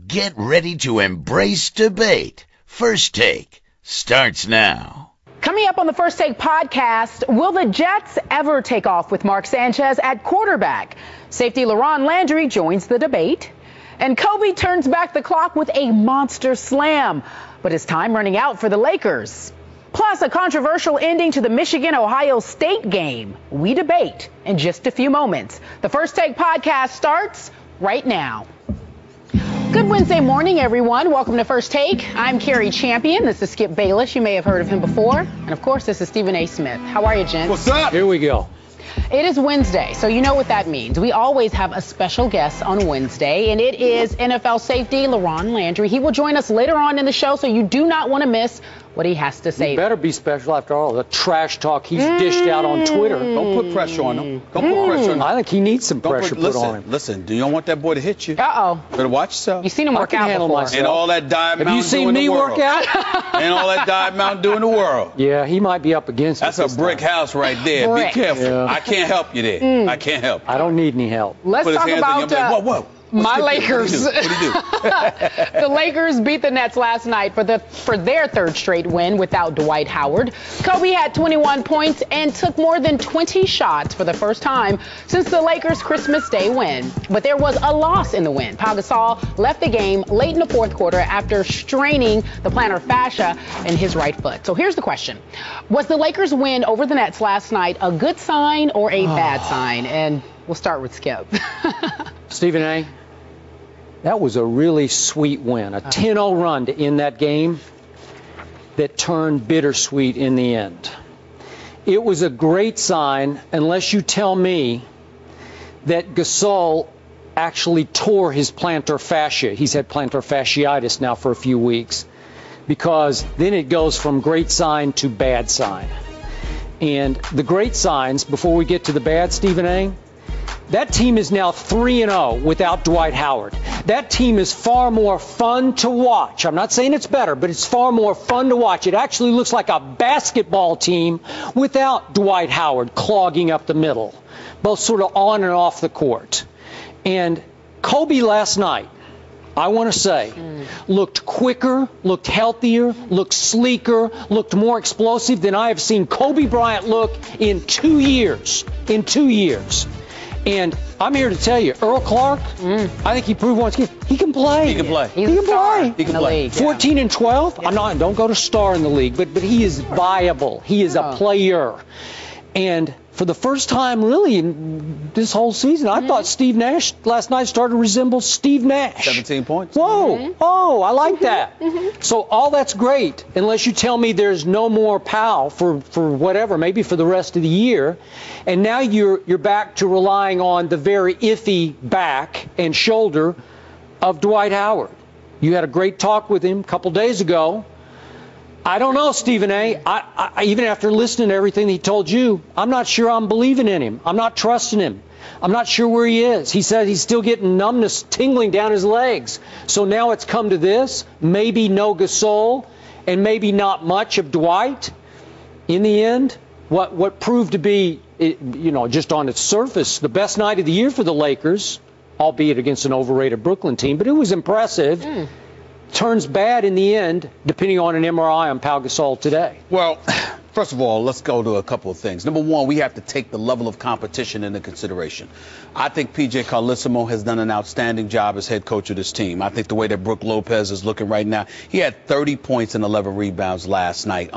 Get ready to embrace debate. First Take starts now. Coming up on the First Take podcast, will the Jets ever take off with Mark Sanchez at quarterback? Safety Laron Landry joins the debate. And Kobe turns back the clock with a monster slam. But is time running out for the Lakers? Plus, a controversial ending to the Michigan-Ohio State game. We debate in just a few moments. The First Take podcast starts right now. Good Wednesday morning, everyone. Welcome to First Take. I'm Carrie Champion. This is Skip Bayless. You may have heard of him before. And, of course, this is Stephen A. Smith. How are you, gents? What's up? Here we go. It is Wednesday, so you know what that means. We always have a special guest on Wednesday, and it is NFL safety Laron Landry. He will join us later on in the show, so you do not want to miss what he has to say. He better be special after all the trash talk he's dished out on Twitter. Don't put pressure on him. Don't put pressure on him. I think he needs some pressure put on him. Listen, do you don't want that boy to hit you? Uh-oh. Better watch yourself. You've seen him work out before. Myself. And all that Diet Mountain Have you seen me work out? And all that Diet Mountain Dew in the world. Yeah, he might be up against That's it a brick house right there. Brick. Be careful. Yeah. I can't help you there. I can't help. I don't need any help. Let's Put his talk hands on you, about I'm like, whoa. my Lakers. What do you do? The Lakers beat the Nets last night for their third straight win without Dwight Howard. Kobe had 21 points and took more than 20 shots for the first time since the Lakers' Christmas Day win. But there was a loss in the win. Pau Gasol left the game late in the fourth quarter after straining the plantar fascia in his right foot. So here's the question. Was the Lakers' win over the Nets last night a good sign or a bad sign? And we'll start with Skip. Stephen A., that was a really sweet win, a 10-0 run to end that game that turned bittersweet in the end. It was a great sign unless you tell me that Gasol actually tore his plantar fascia. He's had plantar fasciitis now for a few weeks, because then it goes from great sign to bad sign. And the great signs, before we get to the bad, Stephen A., that team is now 3-0 without Dwight Howard. That team is far more fun to watch. I'm not saying it's better, but it's far more fun to watch. It actually looks like a basketball team without Dwight Howard clogging up the middle, both sort of on and off the court. And Kobe last night, I want to say, looked quicker, looked healthier, looked sleeker, looked more explosive than I have seen Kobe Bryant look in 2 years. In 2 years. And I'm here to tell you, Earl Clark, I think he proved once again, he can play. He can play. He's a star in the league. 14 and 12. Yeah. Don't go to star in the league, but he is viable. He is a player. And for the first time, really, in this whole season, I thought Steve Nash last night started to resemble Steve Nash. 17 points. Whoa. Oh, I like that. So all that's great, unless you tell me there's no more Powell for whatever, maybe for the rest of the year. And now you're back to relying on the very iffy back and shoulder of Dwight Howard. You had a great talk with him a couple days ago. I don't know, Stephen A. I even after listening to everything he told you, I'm not sure I'm believing in him. I'm not trusting him. I'm not sure where he is. He said he's still getting numbness tingling down his legs. So now it's come to this, maybe no Gasol and maybe not much of Dwight. In the end, what proved to be, just on its surface, the best night of the year for the Lakers, albeit against an overrated Brooklyn team, but it was impressive. Turns bad in the end, depending on an MRI on Pau Gasol today. Well, first of all, let's go to a couple of things. Number one, we have to take the level of competition into consideration. I think P.J. Carlesimo has done an outstanding job as head coach of this team. I think the way that Brook Lopez is looking right now, he had 30 points and 11 rebounds last night.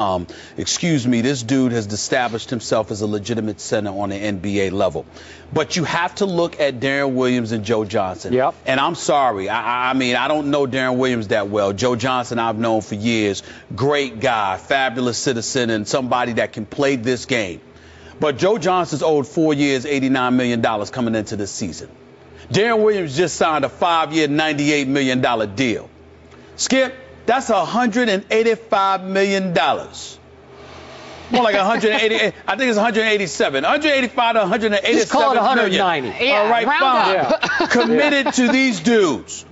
This dude has established himself as a legitimate center on the NBA level. But you have to look at Darren Williams and Joe Johnson. Yep. And I'm sorry, I mean, I don't know Darren Williams that well. Joe Johnson I've known for years. Great guy, fabulous citizen, and somebody that can play this game. But Joe Johnson's owed 4 years, $89 million coming into this season. Darren Williams just signed a 5-year, $98 million deal. Skip, that's $185 million. More like 180. I think it's 187. 185 to 187 Just call it 190. million. Yeah, all right, fine. Yeah. Committed to these dudes.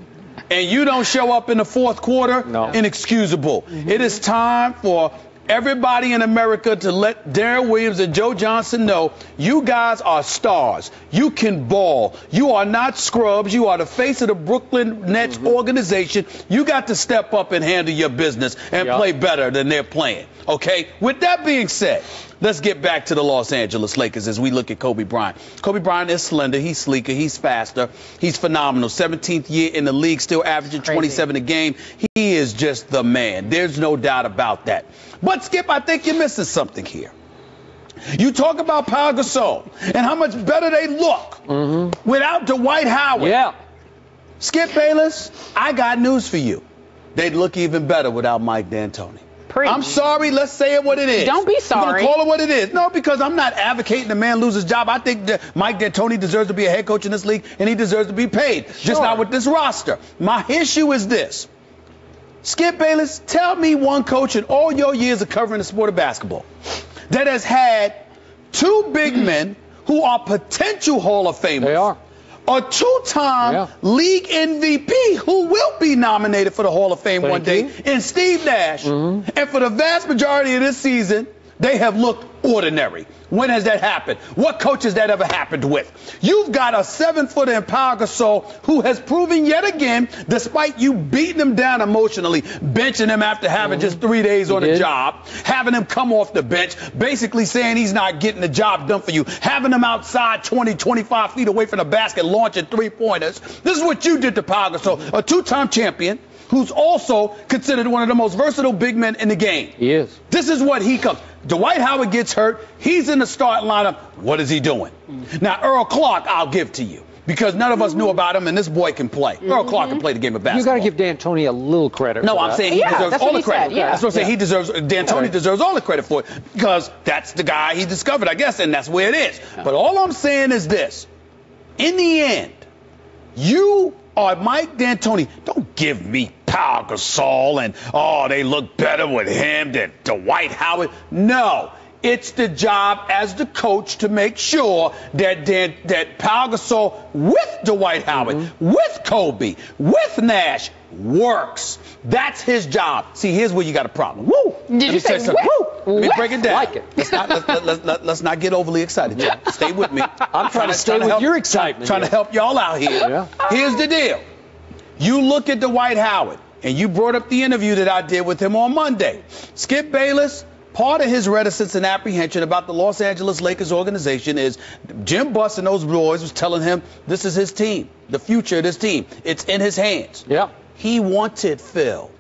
And you don't show up in the fourth quarter, inexcusable. It is time for everybody in America to let Darren Williams and Joe Johnson know you guys are stars. You can ball. You are not scrubs. You are the face of the Brooklyn Nets organization. You got to step up and handle your business and play better than they're playing. Okay? With that being said, let's get back to the Los Angeles Lakers as we look at Kobe Bryant. Kobe Bryant is slender. He's sleeker. He's faster. He's phenomenal. 17th year in the league, still averaging 27 a game. He is just the man. There's no doubt about that. But, Skip, I think you're missing something here. You talk about Pau Gasol and how much better they look without Dwight Howard. Yeah. Skip Bayless, I got news for you. They'd look even better without Mike D'Antoni. Preach. I'm sorry. Let's say it what it is. Don't be sorry. I'm going to call it what it is. No, because I'm not advocating the man lose his job. I think that Mike D'Antoni deserves to be a head coach in this league, and he deserves to be paid. Sure. Just not with this roster. My issue is this. Skip Bayless, tell me one coach in all your years of covering the sport of basketball that has had two big men who are potential Hall of Famers. They are. A two-time league MVP who will be nominated for the Hall of Fame one day in Steve Nash. And for the vast majority of this season, they have looked ordinary. When has that happened? What coach has that ever happened with? You've got a 7-footer in Pau Gasol who has proven yet again, despite you beating him down emotionally, benching him after having just 3 days on the job, having him come off the bench, basically saying he's not getting the job done for you, having him outside 20, 25 feet away from the basket launching three-pointers. This is what you did to Pau Gasol, a two-time champion who's also considered one of the most versatile big men in the game. He is. This is what he comes. Dwight Howard gets hurt. He's in the starting lineup. What is he doing? Now, Earl Clark, I'll give to you because none of us knew about him, and this boy can play. Earl Clark can play the game of basketball. You got to give D'Antoni a little credit. No, I'm saying he deserves all the credit. That's what I'm saying. He deserves. D'Antoni deserves all the credit for it because that's the guy he discovered, I guess, and that's where it is. But all I'm saying is this: in the end, you are Mike D'Antoni. Don't give me Pau Gasol and, they look better with him than Dwight Howard. No, it's the job as the coach to make sure that Pau Gasol with Dwight Howard, with Kobe, with Nash works. That's his job. See, here's where you got a problem. Woo! Did you say woo? Let me break it down. Like it. Let's not get overly excited, John. Stay with me. I'm trying to stay with your excitement. Trying to help y'all out here. Here's the deal. You look at Dwight Howard, and you brought up the interview that I did with him on Monday. Skip Bayless, part of his reticence and apprehension about the Los Angeles Lakers organization is Jim Buss and those boys was telling him this is his team, the future of this team. It's in his hands. Yeah. He wanted Phil.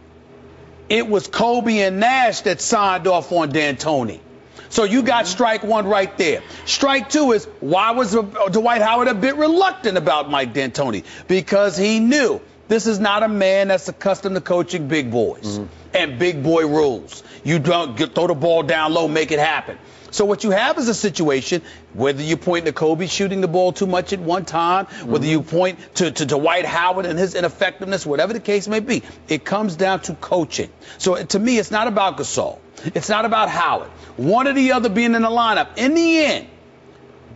It was Kobe and Nash that signed off on D'Antoni. So you got strike one right there. Strike two is, why was Dwight Howard a bit reluctant about Mike D'Antoni? Because he knew this is not a man that's accustomed to coaching big boys and big boy rules. You don't throw the ball down low, make it happen. So what you have is a situation, whether you point to Kobe shooting the ball too much at one time, whether you point to Dwight Howard and his ineffectiveness, whatever the case may be, it comes down to coaching. So to me, it's not about Gasol. It's not about Howard. One or the other being in the lineup. In the end,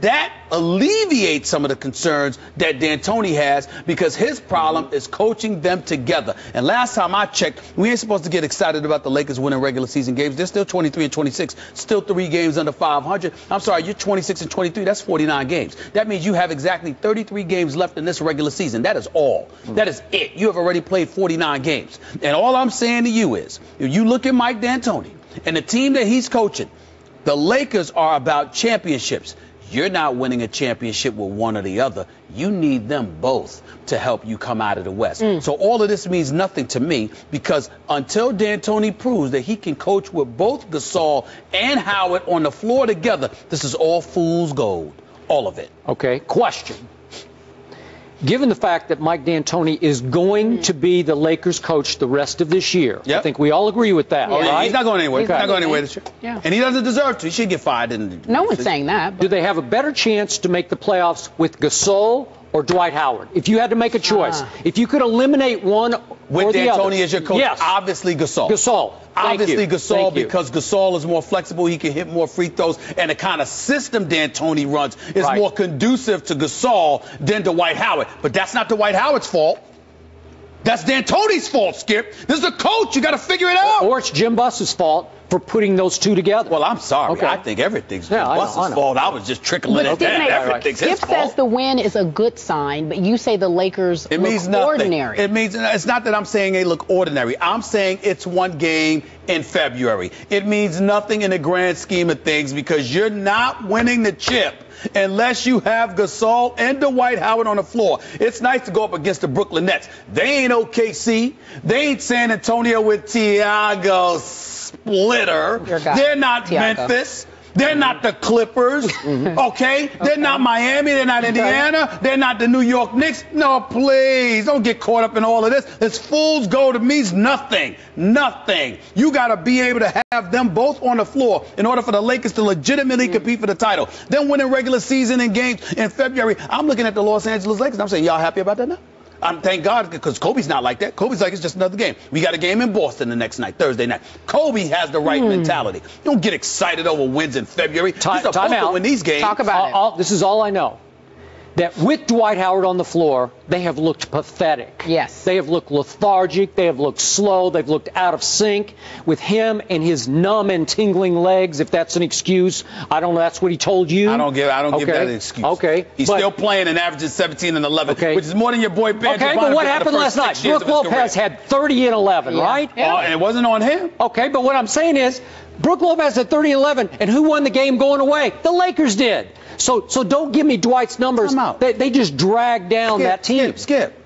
that alleviates some of the concerns that D'Antoni has because his problem is coaching them together. And last time I checked, we ain't supposed to get excited about the Lakers winning regular season games. They're still 23 and 26, still 3 games under 500. I'm sorry, you're 26 and 23. That's 49 games. That means you have exactly 33 games left in this regular season. That is all. That is it. You have already played 49 games. And all I'm saying to you is, if you look at Mike D'Antoni and the team that he's coaching, the Lakers are about championships. You're not winning a championship with one or the other. You need them both to help you come out of the West. So all of this means nothing to me because until D'Antoni proves that he can coach with both Gasol and Howard on the floor together, this is all fool's gold. All of it. Okay, question. Given the fact that Mike D'Antoni is going to be the Lakers coach the rest of this year, I think we all agree with that, right? He's not going anywhere. He's not going anywhere this year. And he doesn't deserve to. He should get fired. No one's saying that. Do they have a better chance to make the playoffs with Gasol or Dwight Howard? If you had to make a choice, if you could eliminate one with the other. D'Antoni as your coach, obviously Gasol. Gasol. Obviously Gasol because Gasol is more flexible. He can hit more free throws. And the kind of system D'Antoni runs is more conducive to Gasol than Dwight Howard. But that's not Dwight Howard's fault. That's D'Antoni's fault, Skip. This is the coach. You got to figure it out. Or it's Jim Buss's fault for putting those two together. Well, I'm sorry. Okay. I think everything's Yeah, Russ's fault. I was just trickling it down. Everything's his Skip fault. says the win is a good sign, but you say the Lakers It means look nothing. ordinary. It means it's not that I'm saying they look ordinary. I'm saying it's one game in February. It means nothing in the grand scheme of things because you're not winning the chip unless you have Gasol and Dwight Howard on the floor. It's nice to go up against the Brooklyn Nets. They ain't OKC. They ain't San Antonio with Thiago Splitter. They're not Memphis. They're not the Clippers, okay? They're not Miami. They're not Indiana. They're not the New York Knicks. No, please, don't get caught up in all of this. This fool's gold means nothing. Nothing. You got to be able to have them both on the floor in order for the Lakers to legitimately compete for the title. Then winning regular season and games in February. I'm looking at the Los Angeles Lakers. I'm saying, y'all happy about that now? Thank God, because Kobe's not like that. Kobe's like, it's just another game. We got a game in Boston the next night, Thursday night. Kobe has the right mentality. You don't get excited over wins in February. You're supposed to win these games. Talk about it. This is all I know. That with Dwight Howard on the floor, they have looked pathetic. Yes. They have looked lethargic. They have looked slow. They've looked out of sync with him and his numb and tingling legs, if that's an excuse. I don't know. That's what he told you. I don't give that an excuse. Okay. He's still playing and averaging 17 and 11, which is more than your boy Ben. Okay, but what happened last night? Brook Lopez had 30 and 11, right? Yeah. And it wasn't on him. Okay, but what I'm saying is, Brook Lopez had 30 and 11, and who won the game going away? The Lakers did. So don't give me Dwight's numbers. They just dragged down that team. Skip.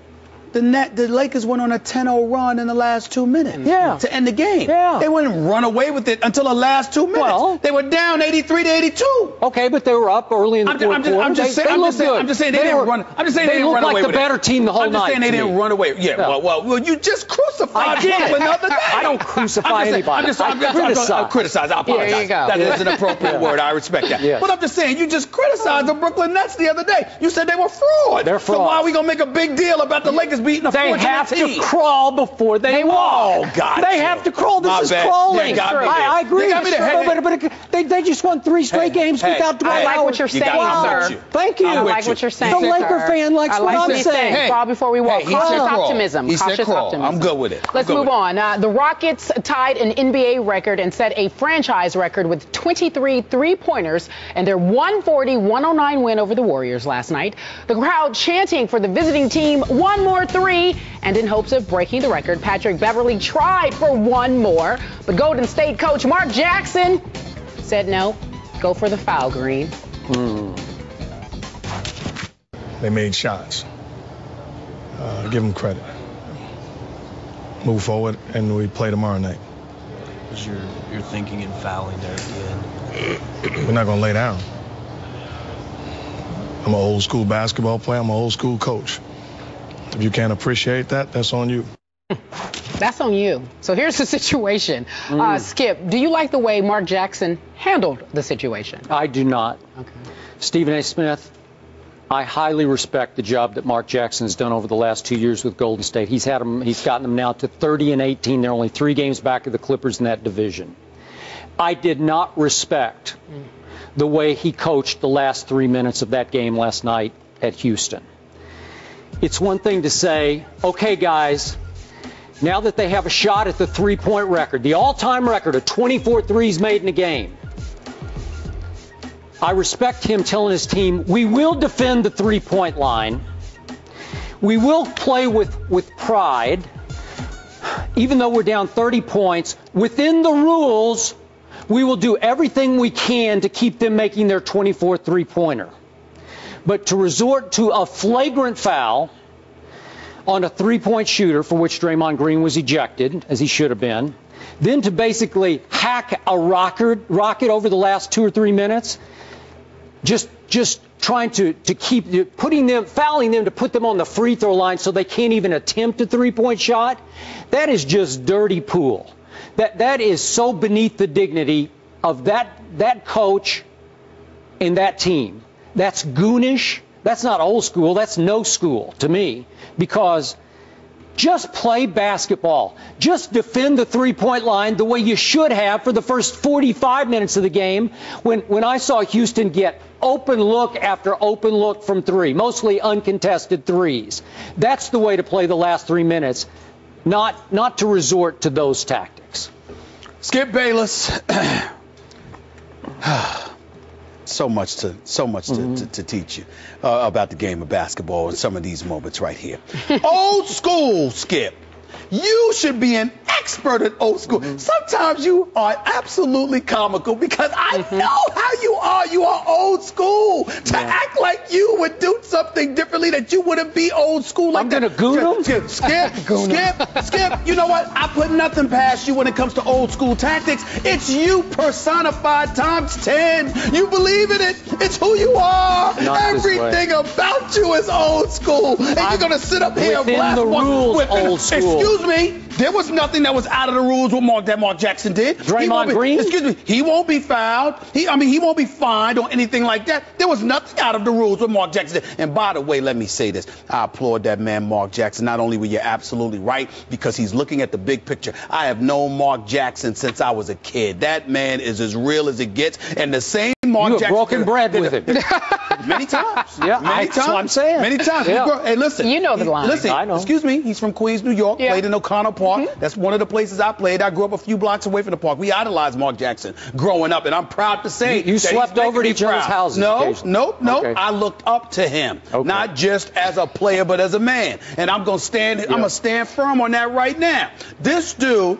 The Lakers went on a 10-0 run in the last 2 minutes to end the game. Yeah. They wouldn't run away with it until the last 2 minutes. Well, they were down 83-82. Okay, but they were up early in the fourth quarter. I'm just saying they didn't run. I'm just saying they didn't run away with it. They looked like the better team the whole night. I'm just saying they didn't run away. Yeah. Well, you just crucified Brooklyn the other day. I don't crucify anybody. I criticize. I apologize. There you go. That is an appropriate word. I respect that. Yes. But I'm just saying, you just criticized the Brooklyn Nets the other day. You said they were fraud. They're frauds. So why are we gonna make a big deal about the Lakers beating a They have to crawl before they walk. Oh, God. They have to crawl. This is crawling. I agree. But they just won 3 straight games without Dwight Howard. I like what you're saying, sir. Thank you. I like what you're saying. The Laker fan likes what I'm saying. Crawl before we walk. Cautious optimism. He said crawl. I'm good with it. Let's move on. The Rockets tied an NBA record and set a franchise record with 23 three-pointers and their 140-109 win over the Warriors last night. The crowd chanting for the visiting team one more three, and in hopes of breaking the record, Patrick Beverley tried for one more, but Golden State coach Mark Jackson said no, go for the foul, Green. They made shots. Give them credit. Move forward, and we play tomorrow night. Was your thinking in fouling there at the end? We're not going to lay down. I'm an old school basketball player. I'm an old school coach. If you can't appreciate that, that's on you. That's on you. So here's the situation. Skip, do you like the way Mark Jackson handled the situation? I do not. Okay. Stephen A. Smith, I highly respect the job that Mark Jackson has done over the last 2 years with Golden State. He's gotten them now to 30 and 18. They're only 3 games back of the Clippers in that division. I did not respect the way he coached the last 3 minutes of that game last night at Houston. It's one thing to say, okay, guys, now that they have a shot at the three-point record, the all-time record of 24 threes made in a game, I respect him telling his team, we will defend the three-point line. We will play with pride, even though we're down 30 points. Within the rules, we will do everything we can to keep them making their 24 three-pointer. But to resort to a flagrant foul on a three-point shooter for which Draymond Green was ejected, as he should have been, then to basically hack a rocket over the last 2 or 3 minutes, just trying to keep fouling them to put them on the free throw line so they can't even attempt a three-point shot, that is just dirty pool. That is so beneath the dignity of that coach and that team. That's goonish. That's not old school. That's no school to me, because just play basketball. Just defend the three-point line the way you should have for the first 45 minutes of the game when I saw Houston get open look after open look from three, mostly uncontested threes. That's the way to play the last 3 minutes, not to resort to those tactics. Skip Bayless. So much to teach you about the game of basketball and some of these moments right here. Old school, Skip. You should be an expert at old school. Sometimes you are absolutely comical because I know how you are. You are old school. To act like you would do something differently, that you wouldn't be old school like that. I'm going to goon him? Skip. You know what? I put nothing past you when it comes to old school tactics. It's you personified times 10. You believe in it. It's who you are. Everything about you is old school. And you're going to sit up here and blast the rules, old school. Excuse me, there was nothing that was out of the rules with Mark Jackson did. Draymond Green? Excuse me, he won't be fouled. He won't be fined or anything like that. There was nothing out of the rules with Mark Jackson did. And by the way, let me say this. I applaud that man, Mark Jackson. Not only were you absolutely right, because he's looking at the big picture. I have known Mark Jackson since I was a kid. That man is as real as it gets. And the same Mark Jackson. You have broken bread with him. Many times. Yeah, that's what I'm saying. Many times. Yeah. Hey, listen. You know the line. Listen, I know. Excuse me. He's from Queens, New York. Played in O'Connell Park. That's one of the places I played. I grew up a few blocks away from the park. We idolized Mark Jackson growing up, and I'm proud to say you slept over at each other's houses. No. Okay. I looked up to him, not just as a player, but as a man. And I'm gonna stand. I'm gonna stand firm on that right now. This dude.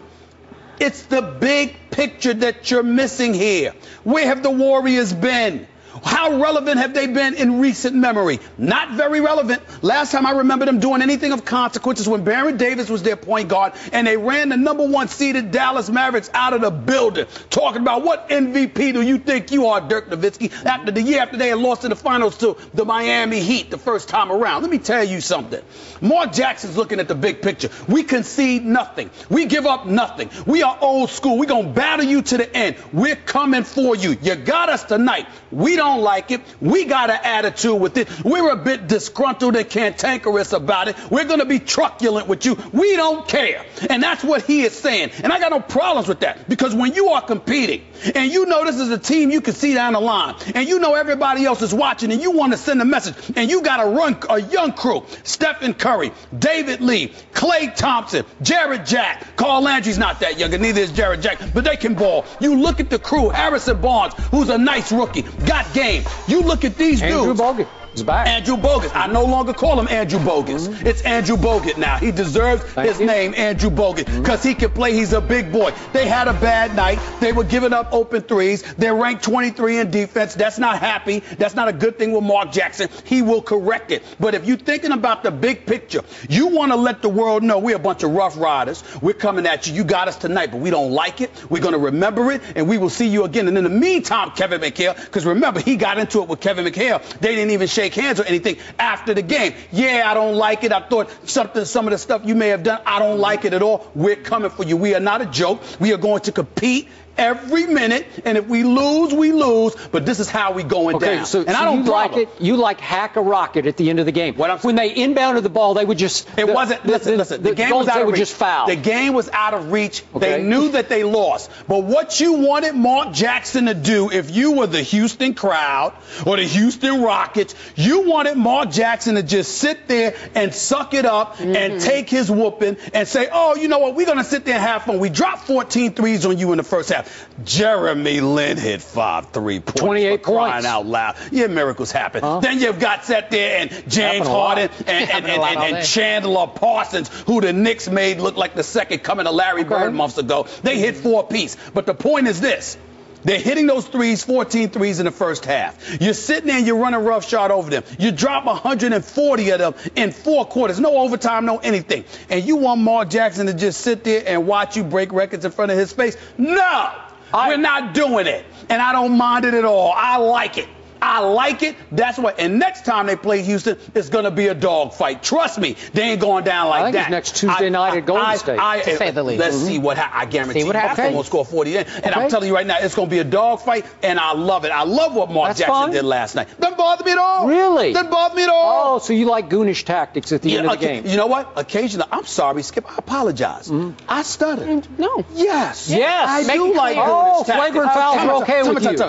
It's the big picture that you're missing here. Where have the Warriors been? How relevant have they been in recent memory? Not very relevant. Last time I remember them doing anything of consequence is when Baron Davis was their point guard and they ran the #1 seeded Dallas Mavericks out of the building. Talking about what MVP do you think you are, Dirk Nowitzki, after the year after they had lost in the finals to the Miami Heat the first time around. Let me tell you something. Mark Jackson's looking at the big picture. We concede nothing. We give up nothing. We are old school. We're going to battle you to the end. We're coming for you. You got us tonight. We don't like it. We got an attitude with it. We're a bit disgruntled and cantankerous about it. We're going to be truculent with you. We don't care. And that's what he is saying. And I got no problems with that, because when you are competing and you know this is a team you can see down the line and you know everybody else is watching and you want to send a message and you got to run a young crew, Stephen Curry, David Lee, Klay Thompson, Jared Jack, Carl Landry's not that young, and neither is Jared Jack, but they can ball. You look at the crew, Harrison Barnes, who's a nice rookie, got game. You look at these Andrew dudes. Bogut is back. Andrew Bogut. I no longer call him Andrew Bogus. It's Andrew Bogut now. He deserves his name, Andrew Bogut, because he can play. He's a big boy. They had a bad night. They were giving up open threes. They're ranked 23 in defense. That's not happy. That's not a good thing with Mark Jackson. He will correct it. But if you're thinking about the big picture, you want to let the world know we're a bunch of rough riders. We're coming at you. You got us tonight, but we don't like it. We're going to remember it, and we will see you again. And in the meantime, Kevin McHale, because remember, he got into it with Kevin McHale. They didn't even shake hands or anything after the game. Yeah, I don't like it. I thought some of the stuff you may have done, I don't like it at all. We're coming for you. We are not a joke. We are going to compete every minute, and if we lose, we lose. But this is how we going down. So, and I don't like it. You like hack a rocket at the end of the game. When they inbounded the ball, they would just. It wasn't. Listen. The game was out of reach. Just foul. The game was out of reach. Okay. They knew that they lost. But what you wanted Mark Jackson to do, if you were the Houston crowd or the Houston Rockets, you wanted Mark Jackson to just sit there and suck it up and take his whooping and say, oh, you know what? We're going to sit there and have fun. We dropped 14 threes on you in the first half. Jeremy Lin hit 5 3-pointers. 28 for crying points. out loud. Yeah, miracles happen. Then you've got sat there and James Harden and Chandler Parsons, who the Knicks made look like the second coming of Larry Bird months ago. They hit 4 apiece. But the point is this. They're hitting those threes, 14 threes in the first half. You're sitting there and you're running roughshod over them. You drop 140 of them in 4 quarters. No overtime, no anything. And you want Mark Jackson to just sit there and watch you break records in front of his face? No! We're not doing it. And I don't mind it at all. I like it. I like it. That's what. And next time they play Houston, it's going to be a dogfight. Trust me, they ain't going down like I think that. It's next Tuesday night at Golden State. To say the least. Let's see what I guarantee you. Boston will score 40 then. And I'm telling you right now, it's going to be a dogfight, and I love it. I love what Mark Jackson did last night. Doesn't bother me at all. Really? Doesn't bother me at all. Oh, so you like goonish tactics at the end of the game. You know what? Occasionally, I'm sorry, Skip. I apologize. I stuttered. No. Yes. Yes. I do like Oh, goonish tactics. flagrant fouls are okay with you.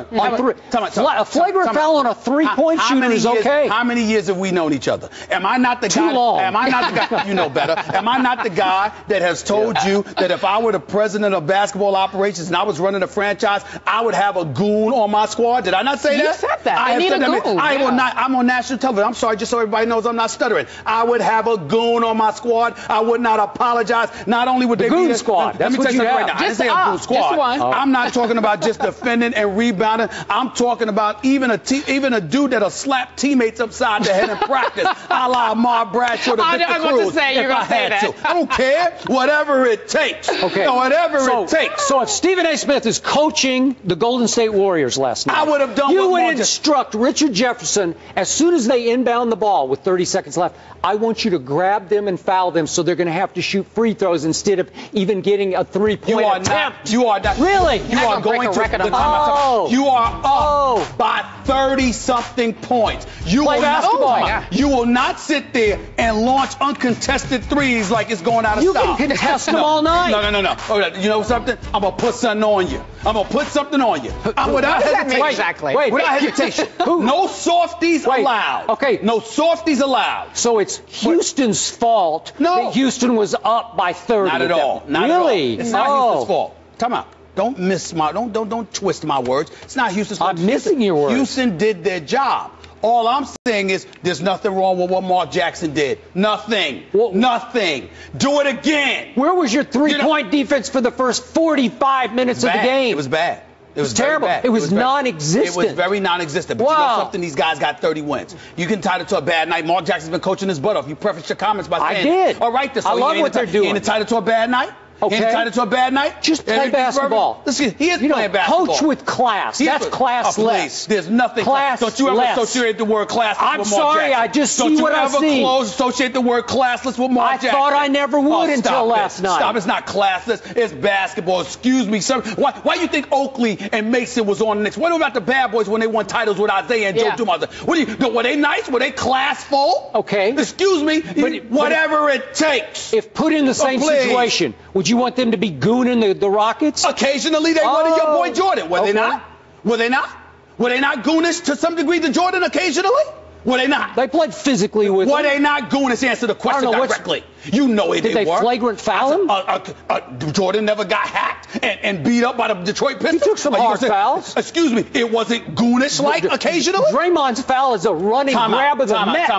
A flagrant foul on a three-point shooter is okay. How many years have we known each other? Am I not the guy? Too long. Am I not the guy? You know better. Am I not the guy that has told you that if I were the president of basketball operations and I was running a franchise, I would have a goon on my squad? Did I not say that? You said that. I need a goon. I'm on national television. I'm sorry, just so everybody knows I'm not stuttering. I would have a goon on my squad. I would not apologize. Not only would they goon be squad. Let me tell you something right now. I didn't say a goon squad. I'm not talking about just defending and rebounding. I'm talking about even a dude that'll slap teammates upside the head in practice, a la Ahmad Bradshaw to Victor Cruz. I was going to say, you're going to say that. I don't care. Whatever it takes. Okay. Whatever it takes. So if Stephen A. Smith is coaching the Golden State Warriors last night, I would have done you would instruct Richard Jefferson, as soon as they inbound the ball with 30 seconds left, I want you to grab them and foul them so they're going to have to shoot free throws instead of even getting a three-point attempt. You are not. Really? You are going to the timeout. You are up by 30-something points. You play basketball. You will not sit there and launch uncontested threes like it's going out of style. You can contest them all night. No. You know something? I'm going to put something on you. I'm going to put something on you. Without hesitation. Exactly. Without hesitation. No softies allowed. Okay. No softies allowed. So it's Houston's fault that Houston was up by 30. Not at all. Not really? At all. It's not Houston's fault. Time out. Don't twist my words. It's not Houston's fault. I'm missing your words. Houston did their job. All I'm saying is there's nothing wrong with what Mark Jackson did. Nothing. Nothing. Do it again. Where was your three-point defense for the first 45 minutes of the game? It was bad. It was terrible. Bad. It was non-existent. It was very non-existent. But you know something? These guys got 30 wins. You can tie it to a bad night. Mark Jackson's been coaching his butt off. You prefaced your comments by saying, I did. All right, I love what they're doing. He ain't entitled to a bad night? Okay. He ain't entitled to a bad night? Just play basketball. Listen, he is playing basketball. Coach with class. That's classless. There's nothing. Don't you ever associate the word classless with Mark Jackson? I'm sorry, I just see what I see. Don't you ever associate the word classless with Mark Jackson? I thought I never would until last night. Stop. It's not classless. It's basketball. Excuse me, sir. Why you think Oakley and Mason was on the Knicks? What about the Bad Boys when they won titles with Isaiah and Joe Dumars? Were they nice? Were they classful? Okay. Excuse me. Whatever it takes. If put in the same situation, would you want them to be gooning the Rockets? Occasionally they wanted your boy Jordan. Were they not? Were they not? Were they not goonish to some degree to Jordan occasionally? Were they not? They played physically with him. Were they not goonish? Answer the question directly. You know it. Did they flagrant foul him? Jordan never got hacked and beat up by the Detroit Pistons. He took some hard fouls. Excuse me. It wasn't goonish like occasionally? Draymond's foul is a running grab of the neck.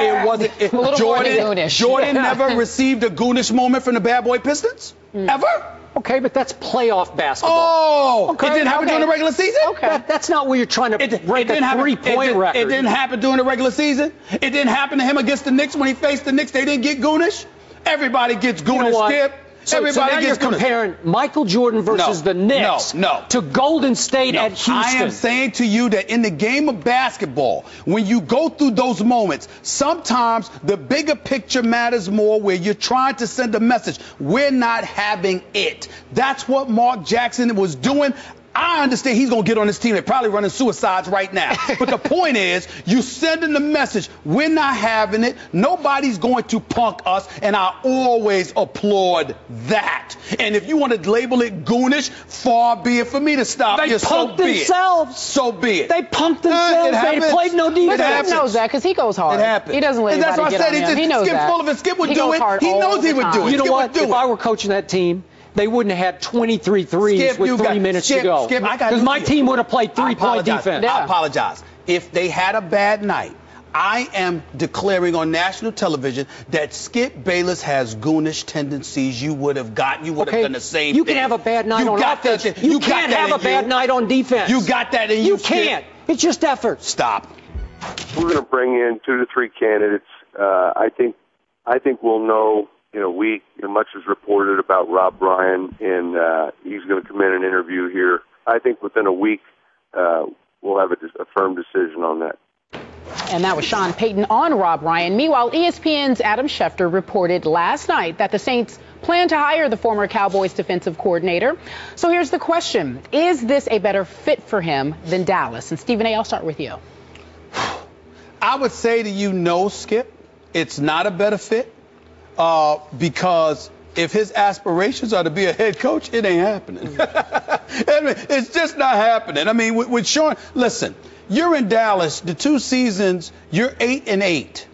It wasn't. Jordan never received a goonish moment from the Bad Boy Pistons? Ever? Okay, but that's playoff basketball. Oh, okay, it didn't happen during the regular season? Okay. That's not where you're trying to break a three-point record. It didn't happen during the regular season? It didn't happen to him against the Knicks when he faced the Knicks? They didn't get goonish? Everybody gets goonish, Skip. So now you're comparing Michael Jordan versus the Knicks to Golden State at Houston. I am saying to you that in the game of basketball, when you go through those moments, sometimes the bigger picture matters more, where you're trying to send a message. We're not having it. That's what Mark Jackson was doing. I understand he's going to get on his team. They're probably running suicides right now. But the point is, you sending the message, we're not having it. Nobody's going to punk us, and I always applaud that. And if you want to label it goonish, far be it for me to stop. They punked themselves. So be it. They punked themselves. They played no defense. But Skip knows that because he goes hard. It happens. He doesn't let anybody get on him. He knows that. Full of it. Skip would do it. He knows he would do it. You know what? If I were coaching that team, they wouldn't have had 23 threes with 3 minutes to go. Because my team would have played three-point defense. I apologize. If they had a bad night, I am declaring on national television that Skip Bayless has goonish tendencies. You would have done the same thing. You can have a bad night on offense. You can't have a bad night on defense. You got that in you. You can't. It's just effort. Stop. We're going to bring in 2 to 3 candidates. I think we'll know in a week. Much is reported about Rob Bryan, and he's going to come in and interview here. I think within a week we'll have a firm decision on that. And that was Sean Payton on Rob Bryan. Meanwhile, ESPN's Adam Schefter reported last night that the Saints plan to hire the former Cowboys defensive coordinator. So here's the question. Is this a better fit for him than Dallas? And Stephen A., I'll start with you. I would say to you, no, Skip. It's not a better fit. Because if his aspirations are to be a head coach, it ain't happening. I mean, it's just not happening. I mean, with Sean, listen, you're in Dallas, the 2 seasons, you're 8-8.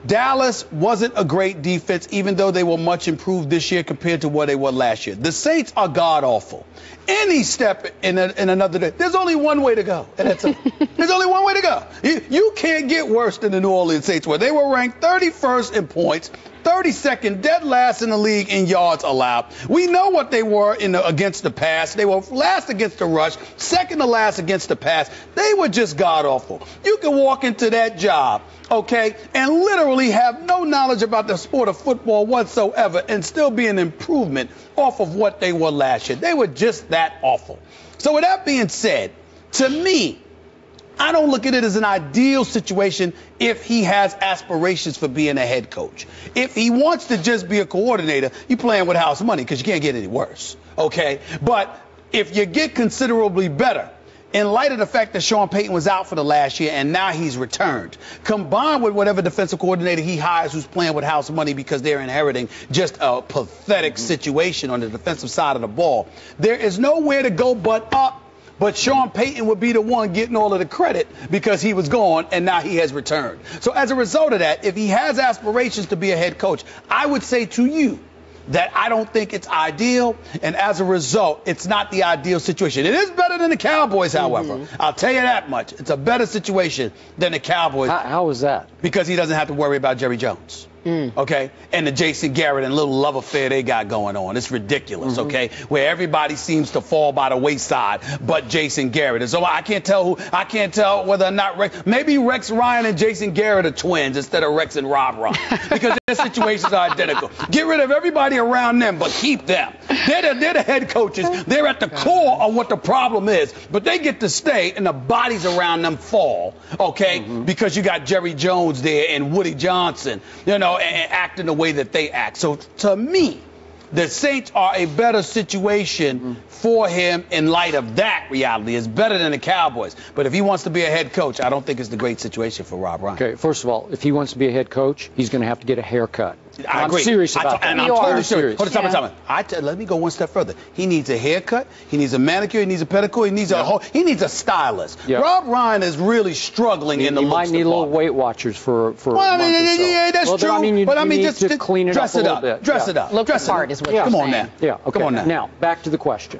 Dallas wasn't a great defense, even though they were much improved this year compared to what they were last year. The Saints are god-awful. Any step in another day, there's only one way to go. And that's there's only one way to go. You can't get worse than the New Orleans Saints were. They were ranked 31st in points, 32nd, dead last in the league in yards allowed. We know what they were against the pass. They were last against the rush, second to last against the pass. They were just god-awful. You can walk into that job, okay, and literally have no knowledge about the sport of football whatsoever and still be an improvement off of what they were last year. They were just that awful. So with that being said, to me, I don't look at it as an ideal situation if he has aspirations for being a head coach. If he wants to just be a coordinator, you're playing with house money because you can't get any worse, okay? But if you get considerably better, in light of the fact that Sean Payton was out for the last year and now he's returned, combined with whatever defensive coordinator he hires who's playing with house money because they're inheriting just a pathetic situation on the defensive side of the ball, there is nowhere to go but up. But Sean Payton would be the one getting all of the credit because he was gone and now he has returned. So as a result of that, if he has aspirations to be a head coach, I would say to you that I don't think it's ideal, and as a result, it's not the ideal situation. It is better than the Cowboys, however. I'll tell you that much. It's a better situation than the Cowboys. How is that? Because he doesn't have to worry about Jerry Jones. Okay, and the Jason Garrett and little love affair they got going on. It's ridiculous, okay, where everybody seems to fall by the wayside but Jason Garrett. And so I can't tell whether or not maybe Rex Ryan and Jason Garrett are twins instead of Rex and Rob Ryan because their situations are identical. Get rid of everybody around them but keep them. They're the head coaches. They're at the core of what the problem is, but they get to stay and the bodies around them fall, okay, because you got Jerry Jones there and Woody Johnson, you know, and acting the way that they act. So to me, the Saints are a better situation for him in light of that reality. It's better than the Cowboys. But if he wants to be a head coach, I don't think it's the great situation for Rob Ryan. Okay, first of all, if he wants to be a head coach, he's going to have to get a haircut. I agree. I'm serious about that. And I'm totally serious. Hold on, let me go one step further. He needs a haircut. He needs a manicure. He needs a pedicure. He needs a stylist. Rob Ryan is really struggling in the looks department. He might need little Weight Watchers for a month or so. Yeah, that's true. You need to clean it up a little bit. Dress it up. Look the part is what you're saying. Come on now. Yeah, okay. Come on now. Now, back to the question.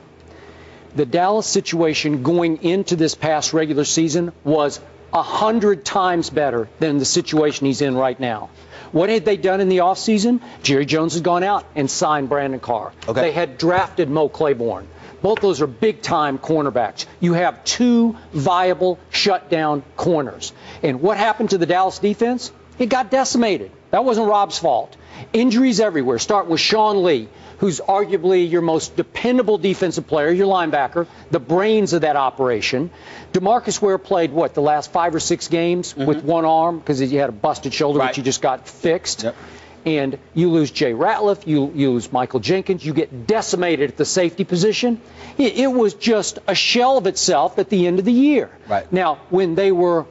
The Dallas situation going into this past regular season was 100 times better than the situation he's in right now. What had they done in the offseason? Jerry Jones has gone out and signed Brandon Carr. Okay. They had drafted Mo Claiborne. Both those are big-time cornerbacks. You have 2 viable shutdown corners. And what happened to the Dallas defense? It got decimated. That wasn't Rob's fault. Injuries everywhere. Start with Sean Lee, who's arguably your most dependable defensive player, your linebacker, the brains of that operation. DeMarcus Ware played, the last 5 or 6 games with one arm because he had a busted shoulder, which he just got fixed. Yep. And you lose Jay Ratliff, you lose Michael Jenkins, you get decimated at the safety position. It was just a shell of itself at the end of the year. Right. Now, when they were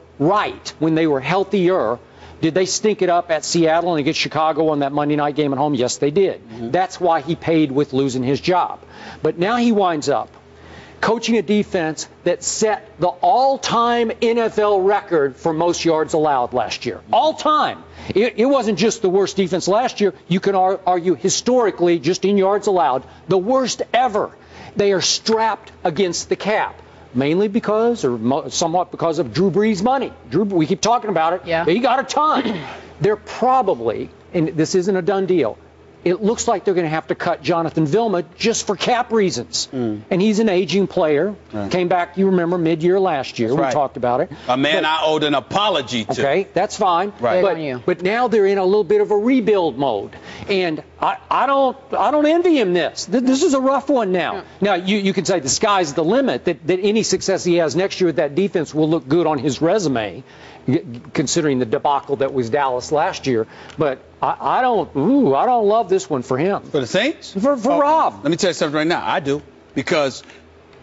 when they were healthier, did they stink it up at Seattle and against Chicago on that Monday night game at home? Yes, they did. That's why he paid with losing his job. But now he winds up coaching a defense that set the all-time NFL record for most yards allowed last year. All-time. It wasn't just the worst defense last year. You can argue historically, just in yards allowed, the worst ever. They are strapped against the cap. Mainly because, or somewhat because of Drew Brees' money. We keep talking about it. Yeah. He got a ton. They're probably, and this isn't a done deal, it looks like they're going to have to cut Jonathan Vilma just for cap reasons. And he's an aging player. Came back, you remember, mid-year last year. We talked about it. A man I owed an apology to. Okay, that's fine. But now they're in a little bit of a rebuild mode. And I don't envy him this. This is a rough one now. Now, you can say the sky's the limit, that any success he has next year with that defense will look good on his resume, considering the debacle that was Dallas last year. But I don't love this one for him. For the Saints? For Rob. Let me tell you something right now. I do. Because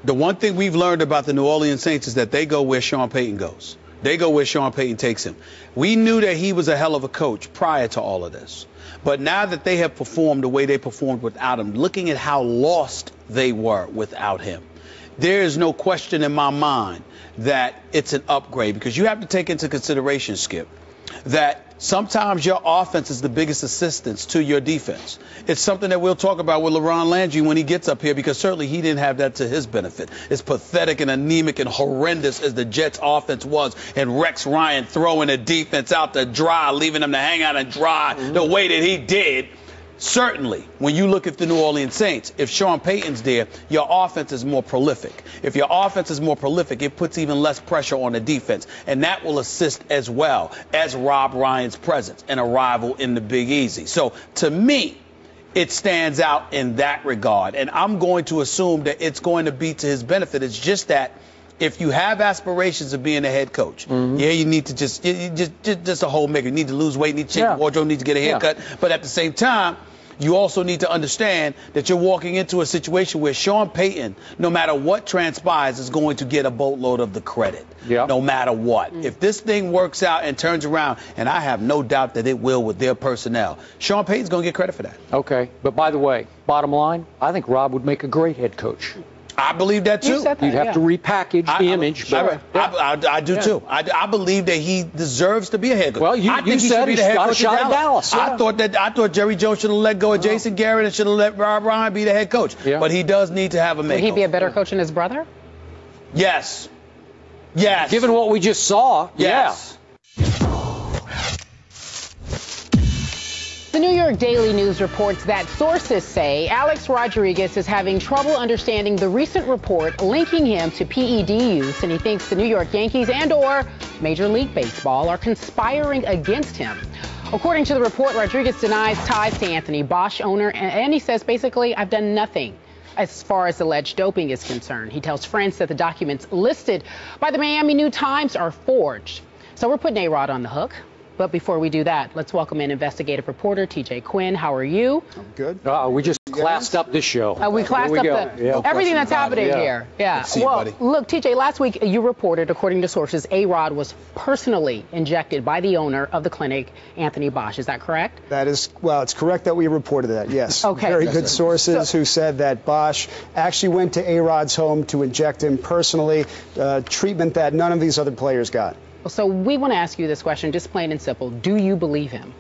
the one thing we've learned about the New Orleans Saints is that they go where Sean Payton goes. They go where Sean Payton takes him. We knew that he was a hell of a coach prior to all of this. But now that they have performed the way they performed without him, looking at how lost they were without him, there is no question in my mind that it's an upgrade, because you have to take into consideration, Skip, that sometimes your offense is the biggest assistance to your defense. It's something that we'll talk about with Laron Landry when he gets up here, because certainly he didn't have that to his benefit. As pathetic and anemic and horrendous as the Jets' offense was, and Rex Ryan throwing the defense out to dry, leaving them to hang out and dry the way that he did. Certainly, when you look at the New Orleans Saints, if Sean Payton's there, your offense is more prolific. If your offense is more prolific, it puts even less pressure on the defense, and that will assist as well as Rob Ryan's presence and arrival in the Big Easy. So, to me, it stands out in that regard, and I'm going to assume that it's going to be to his benefit. It's just that if you have aspirations of being a head coach, you need to just a whole maker. You need to lose weight, you need to change your wardrobe, need to get a haircut. But at the same time, you also need to understand that you're walking into a situation where Sean Payton, no matter what transpires, is going to get a boatload of the credit, no matter what. If this thing works out and turns around, and I have no doubt that it will with their personnel, Sean Payton's going to get credit for that. Okay. But by the way, bottom line, I think Rob would make a great head coach. I believe that, too. You'd have to repackage the image. I do, too. I believe that he deserves to be a head coach. Well, you said he's got a shot at Dallas. I thought Jerry Jones should have let go of Jason Garrett and should have let Rob Ryan be the head coach. But he does need to have a makeover. Would he be a better coach than his brother? Yes. Yes. Given what we just saw, yes. The New York Daily News reports that sources say Alex Rodriguez is having trouble understanding the recent report linking him to PED use, and he thinks the New York Yankees and/or Major League Baseball are conspiring against him. According to the report, Rodriguez denies ties to Anthony Bosch, owner, and he says basically, I've done nothing as far as alleged doping is concerned. He tells friends that the documents listed by the Miami New Times are forged. So we're putting Arod on the hook. But before we do that, let's welcome in investigative reporter TJ Quinn. How are you? I'm good. We just classed up this show. We classed up everything that's happening here. Yeah. Well, look, TJ, last week you reported, according to sources, Arod was personally injected by the owner of the clinic, Anthony Bosch. Is that correct? That is, well, it's correct that we reported that, yes. Okay. Very good sources who said that Bosch actually went to Arod's home to inject him personally, treatment that none of these other players got. So we want to ask you this question, just plain and simple. Do you believe him?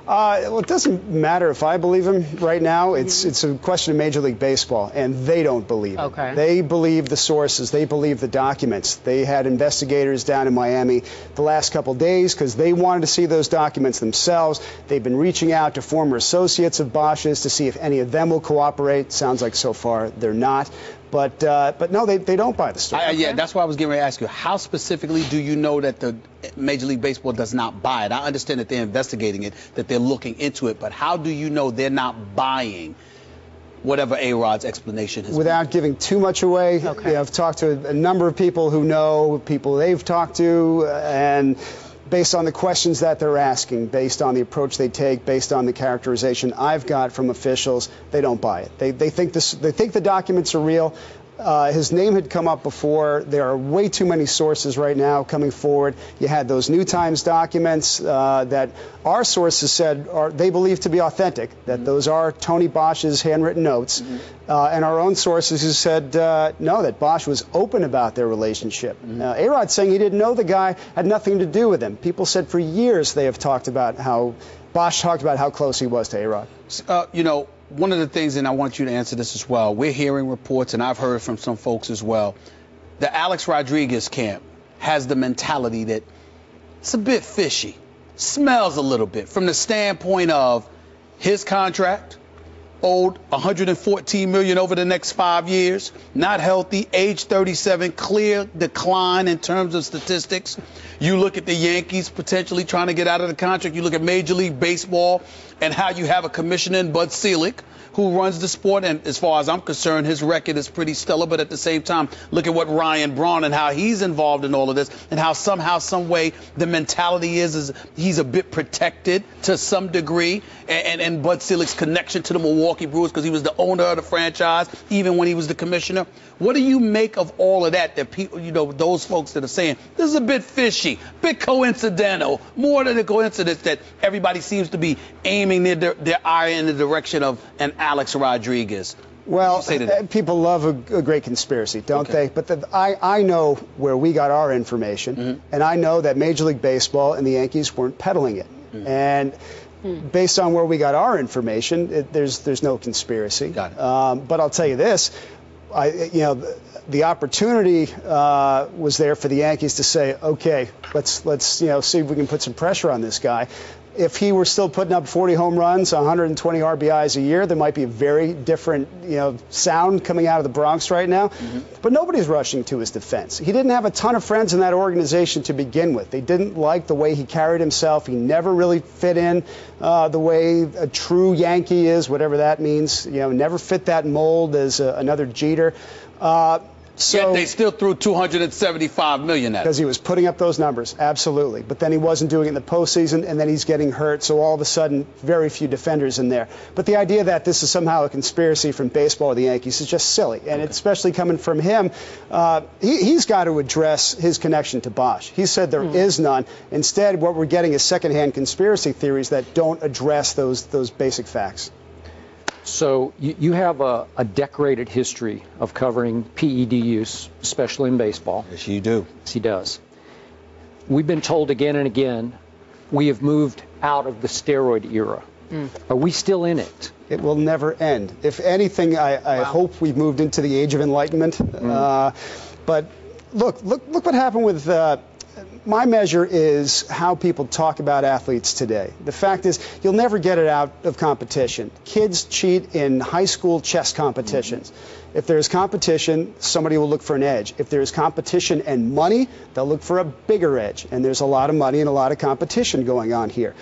Well, it doesn't matter if I believe him right now. It's a question of Major League Baseball, and they don't believe it. They believe the sources. They believe the documents. They had investigators down in Miami the last couple days because they wanted to see those documents themselves. They've been reaching out to former associates of Bosch's to see if any of them will cooperate. Sounds like so far they're not. But no, they don't buy the story. Yeah, that's why I was getting ready to ask you. How specifically do you know that the Major League Baseball does not buy it? I understand that they're investigating it, that they're looking into it, but how do you know they're not buying whatever Arod's explanation is? Without giving too much away, I've talked to a number of people who know, people they've talked to, and based on the questions that they're asking, based on the approach they take, based on the characterization I've got from officials, they don't buy it. They think the documents are real. His name had come up before. There are way too many sources right now coming forward. You had those New Times documents that our sources said they believe to be authentic, that those are Tony Bosch's handwritten notes. And our own sources who said, no, that Bosch was open about their relationship. Arod's saying he didn't know the guy, had nothing to do with him. People said for years they have talked about how Bosch talked about how close he was to Arod. You know, one of the things, and I want you to answer this as well, we're hearing reports, and I've heard from some folks as well, the Alex Rodriguez camp has the mentality that it's a bit fishy, smells a little bit from the standpoint of his contract, owed $114 million over the next 5 years, not healthy, age 37, clear decline in terms of statistics. You look at the Yankees potentially trying to get out of the contract. You look at Major League Baseball and how you have a commissioner in Bud Selig who runs the sport, and as far as I'm concerned, his record is pretty stellar. But at the same time, look at what Braun and how he's involved in all of this, and how somehow, some way, the mentality is he's a bit protected to some degree, and Bud Selig's connection to the Milwaukee Brewers because he was the owner of the franchise, even when he was the commissioner. What do you make of all of that? That people, you know, those folks that are saying this is a bit fishy, bit coincidental, more than a coincidence that everybody seems to be aiming their eye in the direction of an Alex Rodriguez. Well, say to that? people love a great conspiracy, don't they? But I know where we got our information, and I know that Major League Baseball and the Yankees weren't peddling it. And based on where we got our information, there's no conspiracy. Got it. But I'll tell you this, the opportunity was there for the Yankees to say, okay, let's see if we can put some pressure on this guy. If he were still putting up 40 home runs, 120 RBIs a year, there might be a very different, sound coming out of the Bronx right now. But nobody's rushing to his defense. He didn't have a ton of friends in that organization to begin with. They didn't like the way he carried himself. He never really fit in the way a true Yankee is, whatever that means. Never fit that mold as another Jeter. So, yet they still threw $275 million at him. Because he was putting up those numbers, absolutely. But then he wasn't doing it in the postseason, and then he's getting hurt. So all of a sudden, very few defenders in there. But the idea that this is somehow a conspiracy from baseball or the Yankees is just silly. And especially coming from him, he's got to address his connection to Bosch. He said there is none. Instead, what we're getting is secondhand conspiracy theories that don't address those basic facts. So you have a decorated history of covering PED use, especially in baseball. Yes, you do. Yes, he does. We've been told again and again we have moved out of the steroid era. Are we still in it? It will never end. If anything, I hope we've moved into the age of enlightenment. But look what happened with... my measure is how people talk about athletes today. The fact is, you'll never get it out of competition. Kids cheat in high school chess competitions. If there's competition, somebody will look for an edge. If there's competition and money, they'll look for a bigger edge. And there's a lot of money and a lot of competition going on here.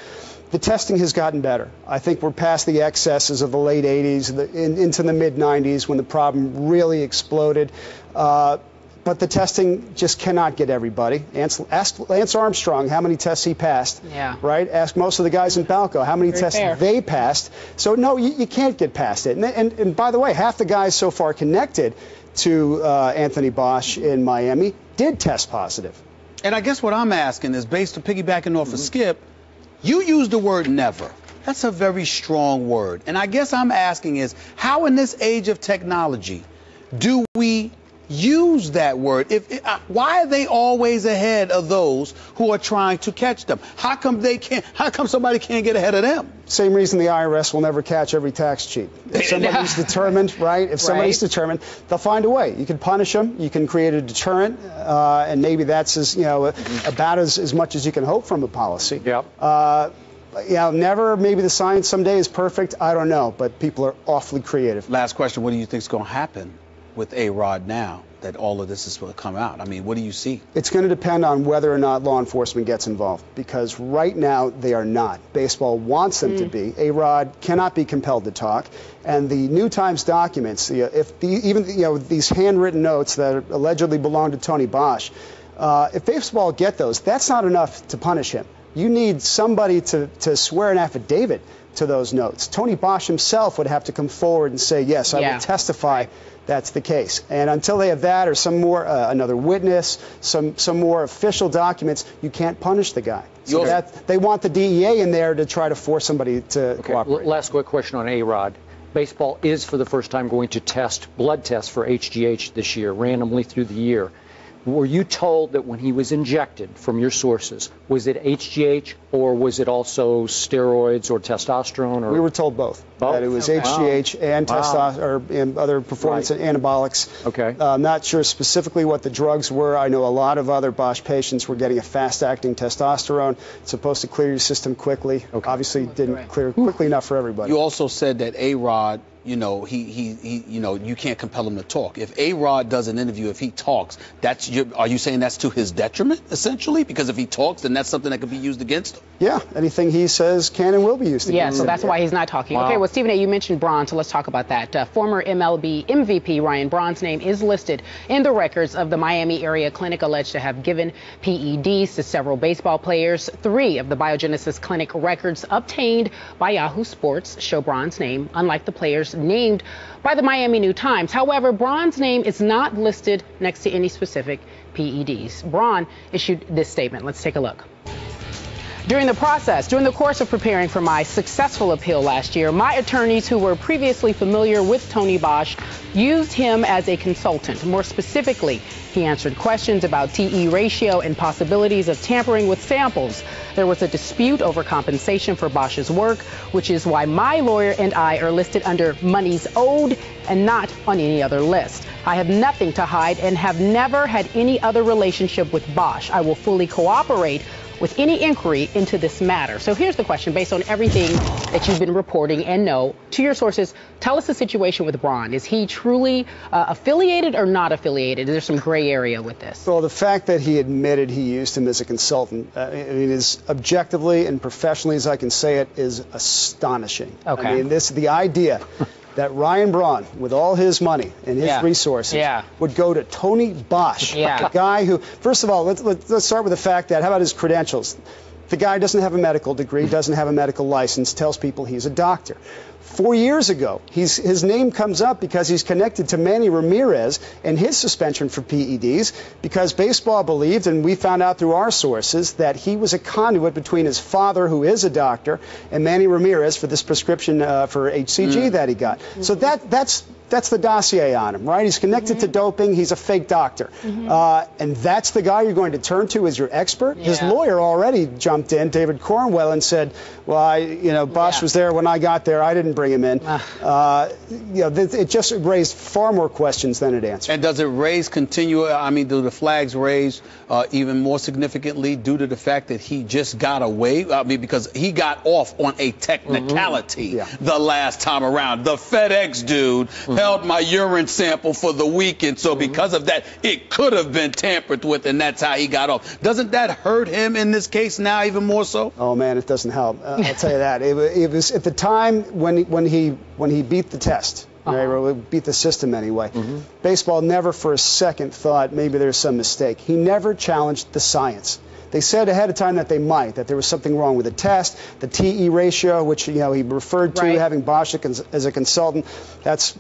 The testing has gotten better. I think we're past the excesses of the late 80s, into the mid-90s when the problem really exploded. But the testing just cannot get everybody. Ask Lance Armstrong how many tests he passed. Yeah. Right? Ask most of the guys in Balco how many tests they passed. So, no, you can't get past it. And by the way, half the guys so far connected to Anthony Bosch in Miami did test positive. And I guess what I'm asking is, based on piggybacking off of Skip, you used the word never. That's a very strong word. And I guess I'm asking is, how in this age of technology do we use that word? Why are they always ahead of those who are trying to catch them? How come somebody can't get ahead of them? Same reason the IRS will never catch every tax cheat. If somebody's determined, right? If somebody's determined, they'll find a way. You can punish them. You can create a deterrent, and maybe that's about as much as you can hope from a policy. Yep. Never. Maybe the science someday is perfect. I don't know, but people are awfully creative. Last question: what do you think is going to happen with Arod now that all of this is going to come out? I mean, what do you see? It's going to depend on whether or not law enforcement gets involved, because right now they are not. Baseball wants them to be. Arod cannot be compelled to talk, and the New Times documents, these handwritten notes that allegedly belong to Tony Bosch, if baseball get those, that's not enough to punish him. You need somebody to swear an affidavit to those notes. Tony Bosch himself would have to come forward and say, yes, I will testify that's the case. And until they have that or some more, another witness, some more official documents, you can't punish the guy. So they want the DEA in there to try to force somebody to cooperate. Last quick question on Arod. Baseball is for the first time going to test blood tests for HGH this year, randomly through the year. Were you told that when he was injected from your sources, was it HGH or was it also steroids or testosterone? Or? We were told both. That it was HGH and testosterone and other performance anabolics. Okay. I'm not sure specifically what the drugs were. I know a lot of other Bosch patients were getting a fast-acting testosterone. It's supposed to clear your system quickly. Okay. Obviously, didn't clear quickly enough for everybody. You also said that Arod, you can't compel him to talk. If Arod does an interview, if he talks, are you saying that's to his detriment, essentially? Because if he talks, then that's something that could be used against him? Yeah, anything he says can and will be used against him. Yeah, so that's why he's not talking. Okay, well, Stephen A., you mentioned Braun, so let's talk about that. Former MLB MVP Ryan Braun's name is listed in the records of the Miami area clinic alleged to have given PEDs to several baseball players. 3 of the biogenesis clinic records obtained by Yahoo Sports show Braun's name, unlike the players named by the Miami New Times. However, Braun's name is not listed next to any specific PEDs. Braun issued this statement. Let's take a look. During the course of preparing for my successful appeal last year, my attorneys who were previously familiar with Tony Bosch used him as a consultant. More specifically, he answered questions about TE ratio and possibilities of tampering with samples. There was a dispute over compensation for Bosch's work, which is why my lawyer and I are listed under monies owed and not on any other list. I have nothing to hide and have never had any other relationship with Bosch. I will fully cooperate with any inquiry into this matter. So here's the question, based on everything that you've been reporting and know, to your sources, tell us the situation with Braun. Is he truly affiliated or not affiliated? Is there some gray area with this? Well, the fact that he admitted he used him as a consultant, I mean, as objectively and professionally as I can say it, is astonishing. Okay. I mean, the idea that Ryan Braun, with all his money and his resources, would go to Tony Bosch, a guy who, first of all, let's start with the fact that, how about his credentials? The guy doesn't have a medical degree, doesn't have a medical license, tells people he's a doctor. 4 years ago, his name comes up because he's connected to Manny Ramirez and his suspension for PEDs, because baseball believed, and we found out through our sources, that he was a conduit between his father, who is a doctor, and Manny Ramirez for this prescription for HCG that he got. So that's the dossier on him, right? He's connected to doping. He's a fake doctor. And that's the guy you're going to turn to as your expert? His lawyer already jumped in, David Cornwell, and said, well, Bosch was there when I got there. I didn't bring him in. It just raised far more questions than it answered. And does it raise do the flags raise even more significantly due to the fact that he just got away? I mean, because he got off on a technicality the last time around. The FedEx dude held my urine sample for the weekend, so because of that, it could have been tampered with, and that's how he got off. Doesn't that hurt him in this case now even more so? Oh man, it doesn't help. I'll tell you that. It was at the time when he beat the test. Or beat the system anyway. Baseball never for a second thought maybe there's some mistake. He never challenged the science. They said ahead of time that they might, that there was something wrong with the test, the TE ratio, which he referred to, having Bosch as a consultant. That's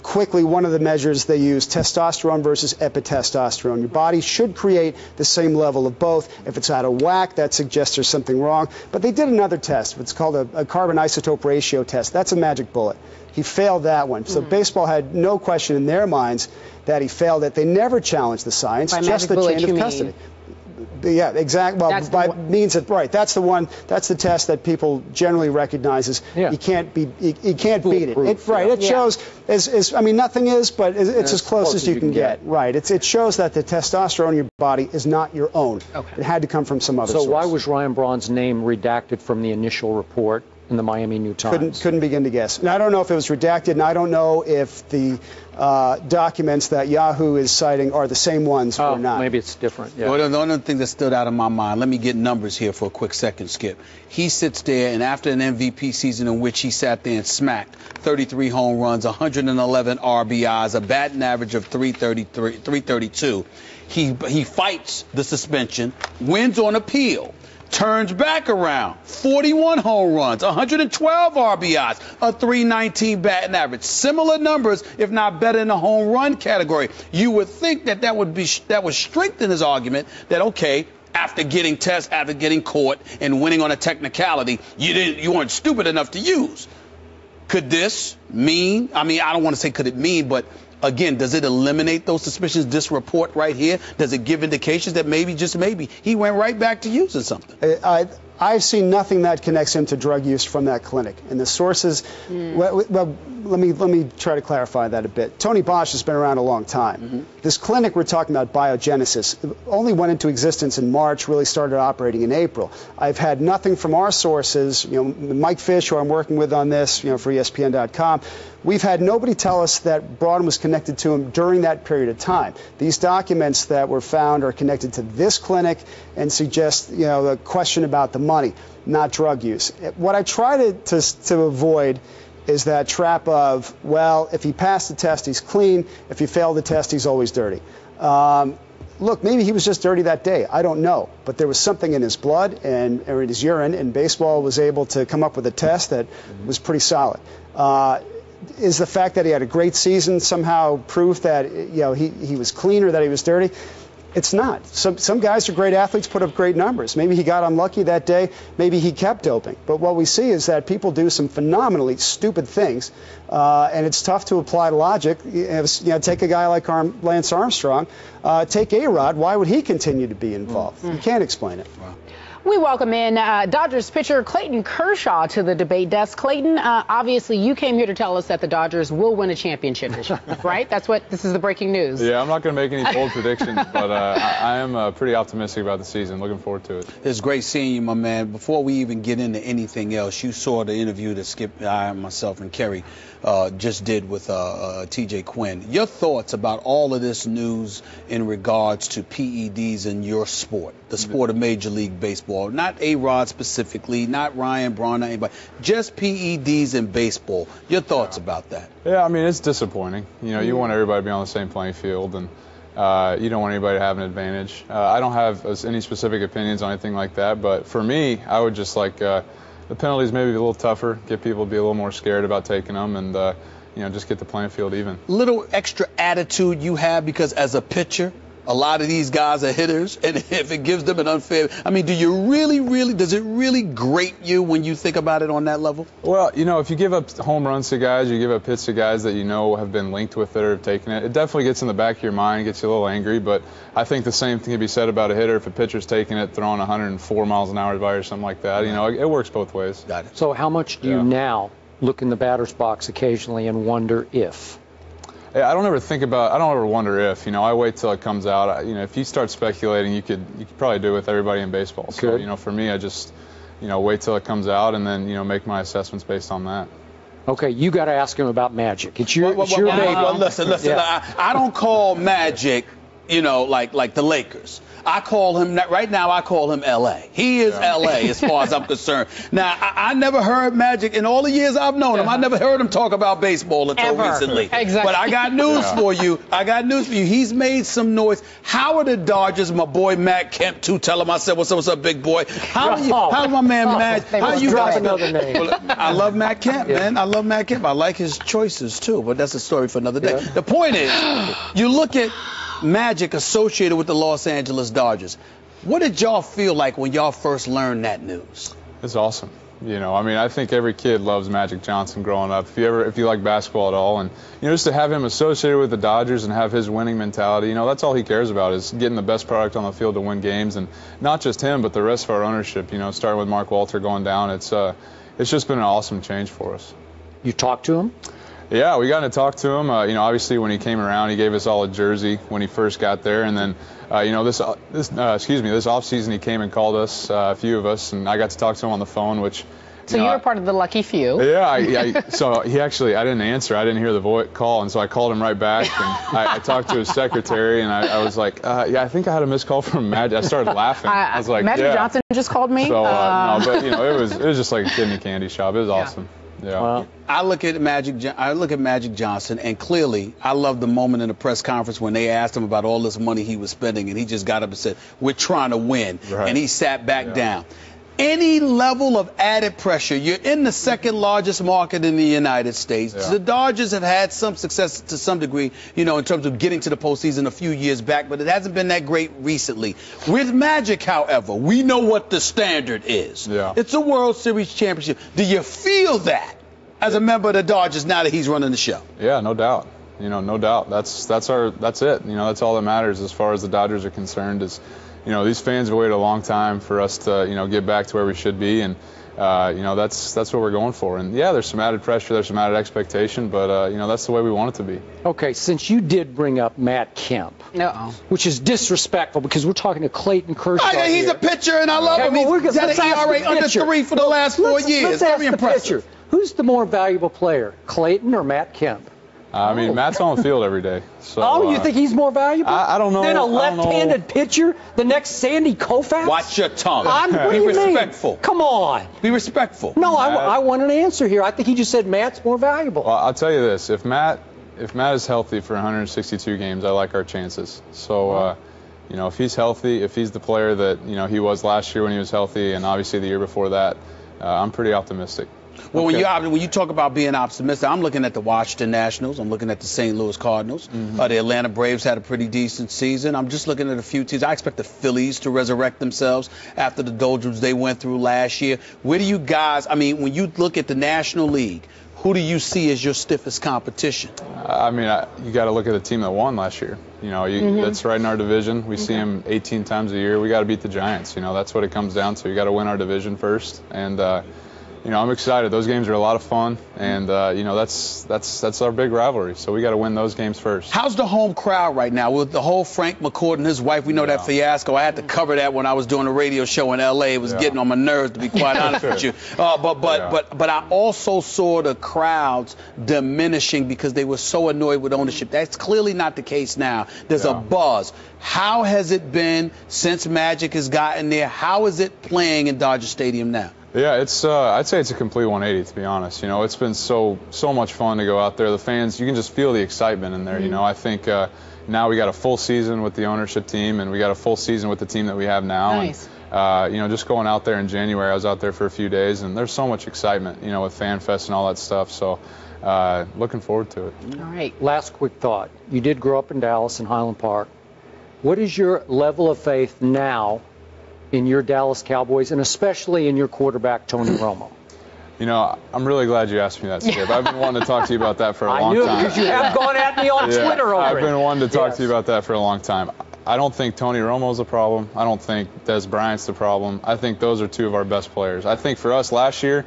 quickly one of the measures they use, testosterone versus epitestosterone. Your body should create the same level of both. If it's out of whack, that suggests there's something wrong. But they did another test. It's called a carbon isotope ratio test. That's a magic bullet. He failed that one. So baseball had no question in their minds that he failed it. They never challenged the science, just the chain of custody. Yeah, exactly. Well, by means of that's the one. That's the test that people generally recognize as you can't beat it. It shows I mean, nothing is, but it's as close as you can get. Right. It shows that the testosterone in your body is not your own. It had to come from some other source. So why was Ryan Braun's name redacted from the initial report in the Miami New Times? Couldn't begin to guess. And I don't know if it was redacted, and I don't know if the documents that Yahoo is citing are the same ones or not. Maybe it's different. Well, the only thing that stood out in my mind, let me get numbers here for a quick second, Skip. He sits there, and after an MVP season in which he sat there and smacked 33 home runs, 111 RBIs, a batting average of 332, he fights the suspension, wins on appeal, turns back around, 41 home runs, 112 RBIs, a 319 batting average. Similar numbers, if not better, in the home run category. You would think that would strengthen his argument that, okay, after getting tests, after getting caught and winning on a technicality, you weren't stupid enough to use. Could this mean, I don't want to say could it mean, but again, does it eliminate those suspicions, this report right here? Does it give indications that maybe, just maybe, he went right back to using something? I've seen nothing that connects him to drug use from that clinic. And the sources, well, let me try to clarify that a bit. Tony Bosch has been around a long time. This clinic we're talking about, Biogenesis, only went into existence in March, really started operating in April. I've had nothing from our sources, Mike Fish, who I'm working with on this, for ESPN.com. We've had nobody tell us that Braun was connected to him during that period of time. These documents that were found are connected to this clinic and suggest, the question about the money, not drug use. What I try to avoid is that trap of, well, if he passed the test, he's clean. If he failed the test, he's always dirty. Look, maybe he was just dirty that day. I don't know. But there was something in his blood or in his urine, and baseball was able to come up with a test that was pretty solid. Is the fact that he had a great season somehow proof that he was clean or that he was dirty? It's not. Some guys are great athletes, put up great numbers. Maybe he got unlucky that day. Maybe he kept doping. But what we see is that people do some phenomenally stupid things, and it's tough to apply logic. Take a guy like Lance Armstrong. Take Arod. Why would he continue to be involved? You can't explain it. Wow. We welcome in Dodgers pitcher Clayton Kershaw to the debate desk. Clayton, obviously you came here to tell us that the Dodgers will win a championship this year, right? This is the breaking news. Yeah, I'm not going to make any bold predictions, but I am pretty optimistic about the season. Looking forward to it. It's great seeing you, my man. Before we even get into anything else, you saw the interview that Skip, myself, and Kerry just did with T.J. Quinn. Your thoughts about all of this news in regards to PEDs in your sport, the sport of Major League Baseball? Not A-Rod specifically, not Ryan, Braun, not anybody, just PEDs in baseball. Your thoughts about that? Yeah, I mean, it's disappointing. You want everybody to be on the same playing field, and you don't want anybody to have an advantage. I don't have any specific opinions on anything like that, but for me, I would just like the penalties maybe be a little tougher, get people to be a little more scared about taking them, and just get the playing field even. Little extra attitude you have because as a pitcher, a lot of these guys are hitters, and if it gives them an unfair, I mean, does it really grate you when you think about it on that level? Well, if you give up home runs to guys, you give up hits to guys that have been linked with it or have taken it, it definitely gets in the back of your mind, gets you a little angry, but I think the same thing can be said about a hitter. If a pitcher's taking it, throwing 104 miles an hour by or something like that, it works both ways. Got it. So how much do you now look in the batter's box occasionally and wonder if? I don't ever wonder if, I wait till it comes out. If you start speculating, you could probably do it with everybody in baseball. So, for me, I just, wait till it comes out and then, make my assessments based on that. Okay, you got to ask him about Magic. It's your baby. Listen. Yeah. I don't call Magic, like the Lakers. I call him L.A. He is L.A. as far as I'm concerned. Now, I never heard Magic in all the years I've known him. I never heard him talk about baseball until recently. Exactly. But I got news for you. He's made some noise. How are the Dodgers? My boy Matt Kemp, too. Tell him I said, what's up, big boy? How's my man Matt? How you guys? Another name. Well, I love Matt Kemp, man. I love Matt Kemp. I like his choices, too. But that's a story for another day. Yeah. The point is, you look at Magic associated with the Los Angeles Dodgers. What did y'all feel like when y'all first learned that news? It's awesome. I think every kid loves Magic Johnson growing up. If you like basketball at all, and just to have him associated with the Dodgers and have his winning mentality, that's all he cares about is getting the best product on the field to win games, and not just him, but the rest of our ownership. Starting with Mark Walter going down, it's just been an awesome change for us. You talked to him? Yeah, we got to talk to him. Obviously when he came around, he gave us all a jersey when he first got there, and then this offseason he came and called us, a few of us, and I got to talk to him on the phone, which. So you were part of the lucky few. Yeah, so I didn't answer. I didn't hear the call, and so I called him right back, and I talked to his secretary, and I was like, I think I had a missed call from Magic. I started laughing. I was like, Magic Johnson just called me. So, no, but it was just like a kid in a candy shop. It was awesome. Yeah. Well, I look at Magic Johnson, and clearly, I love the moment in the press conference when they asked him about all this money he was spending, and he just got up and said, "We're trying to win," and he sat back down. Any level of added pressure, you're in the second largest market in the United States. Yeah. The Dodgers have had some success to some degree, in terms of getting to the postseason a few years back, but it hasn't been that great recently. With Magic, however, we know what the standard is. Yeah. It's a World Series championship. Do you feel that as a member of the Dodgers now that he's running the show? Yeah, no doubt. No doubt. That's it. That's all that matters as far as the Dodgers are concerned is, these fans have waited a long time for us to, get back to where we should be, and that's what we're going for. And yeah, there's some added pressure, there's some added expectation, but that's the way we want it to be. Okay, since you did bring up Matt Kemp, which is disrespectful because we're talking to Clayton Kershaw. He's a pitcher, and I love him. He's had an ERA under 3 for the last 4 years. Let's ask the pitcher. Who's the more valuable player, Clayton or Matt Kemp? I mean, Matt's on the field every day. So, you think he's more valuable? I don't know. Than a left-handed pitcher? The next Sandy Koufax? Watch your tongue. Be respectful. Mean? Come on. Be respectful. No, I want an answer here. I think he just said Matt's more valuable. Well, I'll tell you this. If Matt is healthy for 162 games, I like our chances. So, if he's healthy, if he's the player that, he was last year when he was healthy and obviously the year before that, I'm pretty optimistic. Well, when you talk about being optimistic, I'm looking at the Washington Nationals. I'm looking at the St. Louis Cardinals. The Atlanta Braves had a pretty decent season. I'm just looking at a few teams. I expect the Phillies to resurrect themselves after the doldrums they went through last year. Where do you guys, I mean, when you look at the National League, who do you see as your stiffest competition? I mean, you got to look at the team that won last year. You know, that's right in our division. We see them 18 times a year. We got to beat the Giants. You know, that's what it comes down to. You got to win our division first. And you know, I'm excited. Those games are a lot of fun, and you know, that's our big rivalry. So we got to win those games first. How's the home crowd right now with the whole Frank McCourt and his wife? We know that fiasco. I had to cover that when I was doing a radio show in L.A. It was getting on my nerves, to be quite honest with you. But I also saw the crowds diminishing because they were so annoyed with ownership. That's clearly not the case now. There's a buzz. How has it been since Magic has gotten there? How is it playing in Dodger Stadium now? Yeah, it's I'd say it's a complete 180, to be honest. You know, it's been so much fun to go out there. The fans, you can just feel the excitement in there. You know, I think now we got a full season with the ownership team, and we got a full season with the team that we have now. Nice. And, you know, just going out there in January, I was out there for a few days, and there's so much excitement, you know, with Fan Fest and all that stuff. So looking forward to it. All right. Last quick thought. You did grow up in Dallas in Highland Park. What is your level of faith now in your Dallas Cowboys, and especially in your quarterback, Tony Romo? You know, I'm really glad you asked me that, Skip. I've been wanting to talk to you about that for a long time. I knew, because you have gone at me on Twitter over I've been wanting to talk to you about that for a long time. I don't think Tony Romo's a problem. I don't think Des Bryant's the problem. I think those are two of our best players. I think for us last year,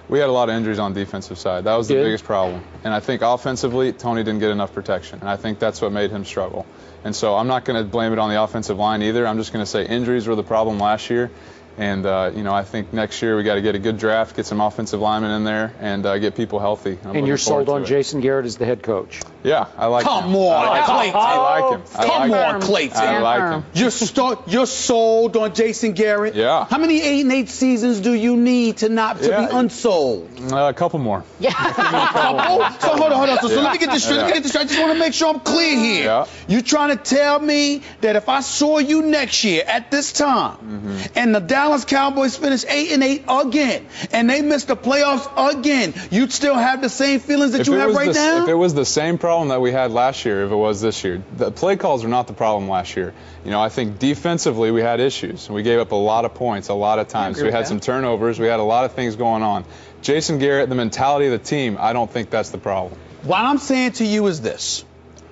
we had a lot of injuries on the defensive side. That was the biggest problem. And I think offensively, Tony didn't get enough protection. And I think that's what made him struggle. And so I'm not going to blame it on the offensive line either. I'm just going to say injuries were the problem last year. And, you know, I think next year we got to get a good draft, get some offensive linemen in there, and get people healthy. And you're sold on Jason Garrett as the head coach? Yeah, I like him. Come on, Clayton. I like him. Come on, Clayton. I like him. You're sold on Jason Garrett? Yeah. How many 8-8 seasons do you need to be unsold? A couple more. Yeah. So hold on. So let me get this straight. I just want to make sure I'm clear here. Yeah. You trying to tell me that if I saw you next year at this time, and the Dallas Cowboys finished 8-8 again, and they missed the playoffs again, you'd still have the same feelings that you have right now? If it was the same problem that we had last year, if it was this year, the play calls are not the problem last year. You know, I think defensively we had issues. We gave up a lot of points a lot of times. We had some turnovers. We had a lot of things going on. Jason Garrett, the mentality of the team, I don't think that's the problem. What I'm saying to you is this.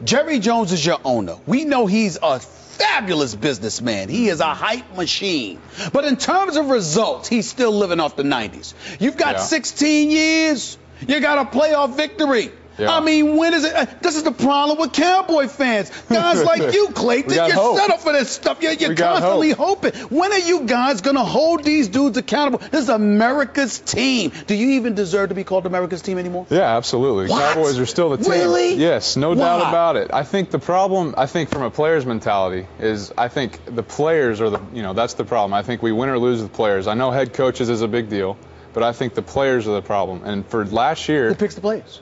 Jerry Jones is your owner. We know he's a fabulous businessman. He is a hype machine. But in terms of results, he's still living off the 90s. You've got 16 years. You got a playoff victory. Yeah. I mean, when is it? This is the problem with Cowboy fans. Guys like you, Clayton, you're set up for this stuff. You're constantly hoping. When are you guys going to hold these dudes accountable? This is America's team. Do you even deserve to be called America's team anymore? Yeah, absolutely. What? Cowboys are still the team. Really? Yes, no doubt about it. I think the problem, from a player's mentality, is I think the players are that's the problem. I think we win or lose with players. I know head coaches is a big deal, but I think the players are the problem. And for last year, who picks the players?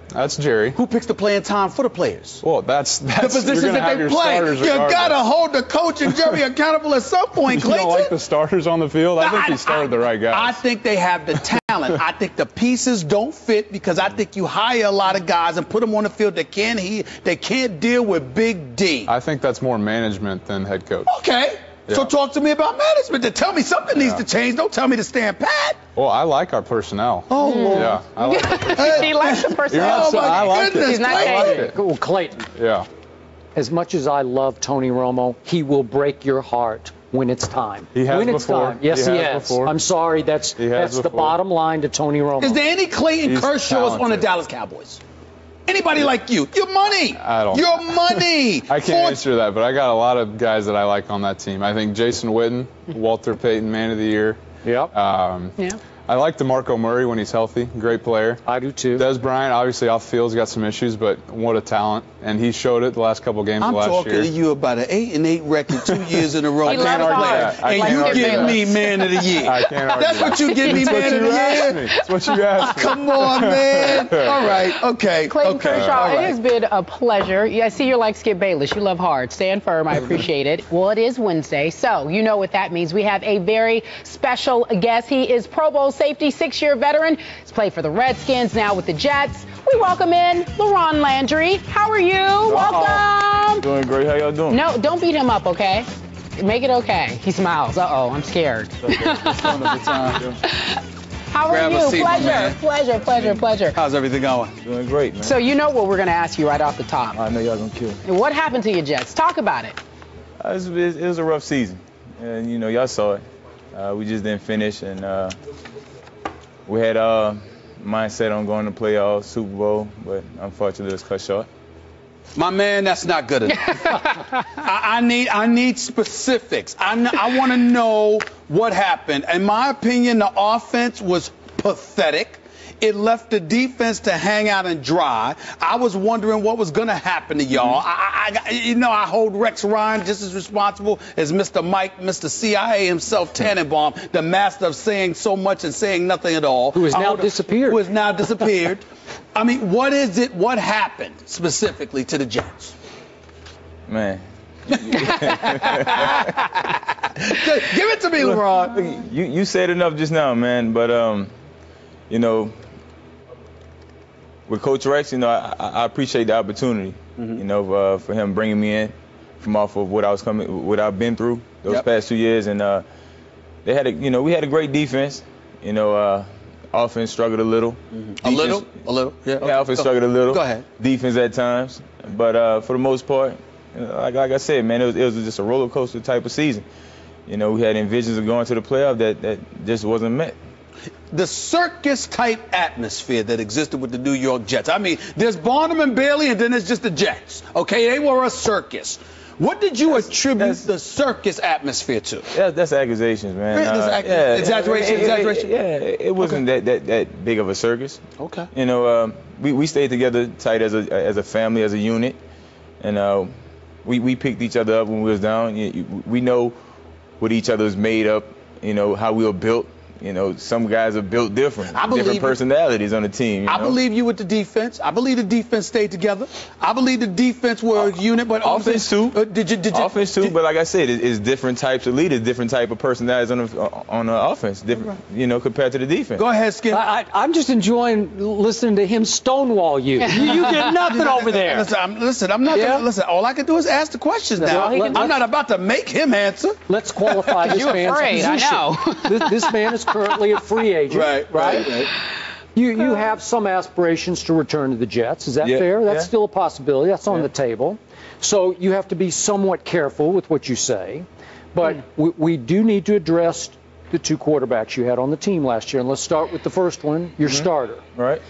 That's Jerry. Who picks the playing time for the players? Well, that's the positions that they play. You got to hold the coach and Jerry accountable at some point, Clayton. You don't like the starters on the field? I think he started the right guys. I think they have the talent. I think the pieces don't fit because I think you hire a lot of guys and put them on the field that can't deal with Big D. I think that's more management than head coach. Okay. Yeah. So talk to me about management. To tell me something needs to change. Don't tell me to stand pat. Well, I like our personnel. Oh, Lord. Yeah, I like it. He likes the personnel. I like it. He's not changing. Well, Clayton. Yeah. As much as I love Tony Romo, he will break your heart when it's time. He has when it's before. time. Yes, he has. Before. I'm sorry. That's the bottom line to Tony Romo. Is there any Clayton Kershaws on the Dallas Cowboys? Anybody like you? Your money. I don't. Your money. I can't answer that, but I got a lot of guys that I like on that team. I think Jason Witten, Walter Payton, Man of the Year. Yep. I like DeMarco Murray when he's healthy. Great player. I do too. Des Bryant, obviously off the field's got some issues, but what a talent. And he showed it the last couple games of last year. I'm talking to you about an 8-8 record 2 years in a row. I can't argue that. And you give me Man of the Year. I can't argue That's what you give me, Man of the Year? That's what you asked me. Come on, man. All right. Okay. Clayton Kershaw, All right. it has been a pleasure. I see you're like Skip Bayless. You love hard. Stand firm. I appreciate it. Well, it is Wednesday, so you know what that means. We have a very special guest. He is Pro Bowl safety, 6-year veteran. He's played for the Redskins, now with the Jets. We welcome in Laron Landry. How are you? Welcome. Doing great. How y'all doing? No, don't beat him up, okay? Make it okay. He smiles. Uh-oh, I'm scared. How are you? Seat, Pleasure. How's everything going? Doing great, man. So you know what we're going to ask you right off the top. I know y'all gonna kill me. What happened to your Jets? Talk about it. It was a rough season, and you know y'all saw it. We just didn't finish, and we had mindset on going to playoffs, Super Bowl, but unfortunately it was cut short. My man, that's not good enough. I need specifics. I want to know what happened. In my opinion, the offense was pathetic. It left the defense to hang out and dry. I was wondering what was going to happen to y'all. I hold Rex Ryan just as responsible as Mr. Mike, Mr. CIA himself, Tannenbaum, the master of saying so much and saying nothing at all. Who has now disappeared. I mean, what is it? What happened specifically to the Jets? Man. Give it to me, LeBron. You said enough just now, man. But you know, with Coach Rex, you know, I appreciate the opportunity. You know, for him bringing me in from off of what I've been through those past 2 years, and we had a great defense. You know, offense struggled a little. A little. Yeah. Offense struggled a little. Go ahead. Defense at times, but for the most part, like I said, man, it was just a roller coaster type of season. You know, we had envisions of going to the playoff that just wasn't met. The circus-type atmosphere that existed with the New York Jets. I mean, there's Barnum and Bailey, and then there's just the Jets. Okay, they were a circus. What did you attribute the circus atmosphere to? That's accusations, man. Exaggeration. It wasn't that big of a circus. Okay. You know, we stayed together tight as a family, as a unit, and we picked each other up when we was down. We know what each other's made up. You know how we were built. You know, some guys are built different. Different personalities on the team. I believe you with the defense. I believe the defense stayed together. I believe the defense were a unit, but offense too. Offense too. But like I said, it's different types of leaders, different type of personalities on the offense. Different, you know, compared to the defense. Go ahead, Skip. I'm just enjoying listening to him stonewall you. You did nothing over there. Listen, I'm not gonna listen. All I can do is ask the questions now. I'm not about to make him answer. Let's qualify this man's position. I know. This man is currently a free agent, right? You have some aspirations to return to the Jets. Is that fair? That's still a possibility. That's on the table. So you have to be somewhat careful with what you say. But we do need to address the two quarterbacks you had on the team last year. And let's start with the first one, your starter. Right.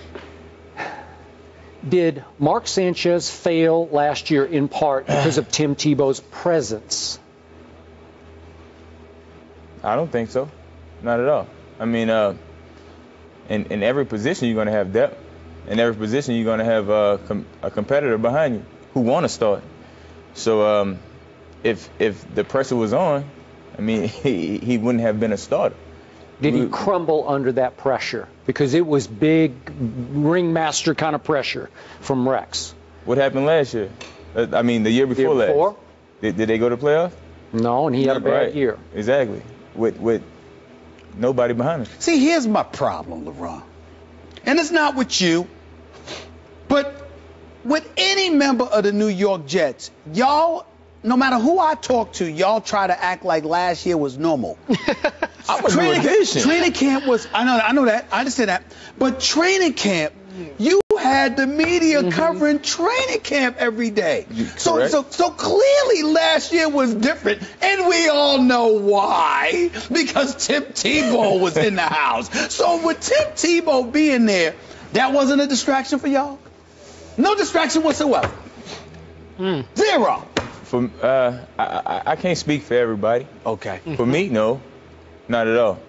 Did Mark Sanchez fail last year in part because of Tim Tebow's presence? I don't think so. Not at all. I mean, in every position you're going to have depth. In every position you're going to have a competitor behind you who want to start. So if the pressure was on, I mean, he wouldn't have been a starter. Did he crumble under that pressure? Because it was big ringmaster kind of pressure from Rex. What happened last year? I mean, the year before last. Did they go to playoffs? No, and he had a bad year. Exactly. With nobody behind him. See, here's my problem, LeBron. And it's not with you, but with any member of the New York Jets, y'all, no matter who I talk to, y'all try to act like last year was normal. Training camp was, I know that, I understand that, but training camp, you had the media covering training camp every day. So clearly last year was different, and we all know why, because Tim Tebow was in the house. So with Tim Tebow being there, that wasn't a distraction for y'all? No distraction whatsoever? Zero? I can't speak for everybody. Okay. For me, no, not at all.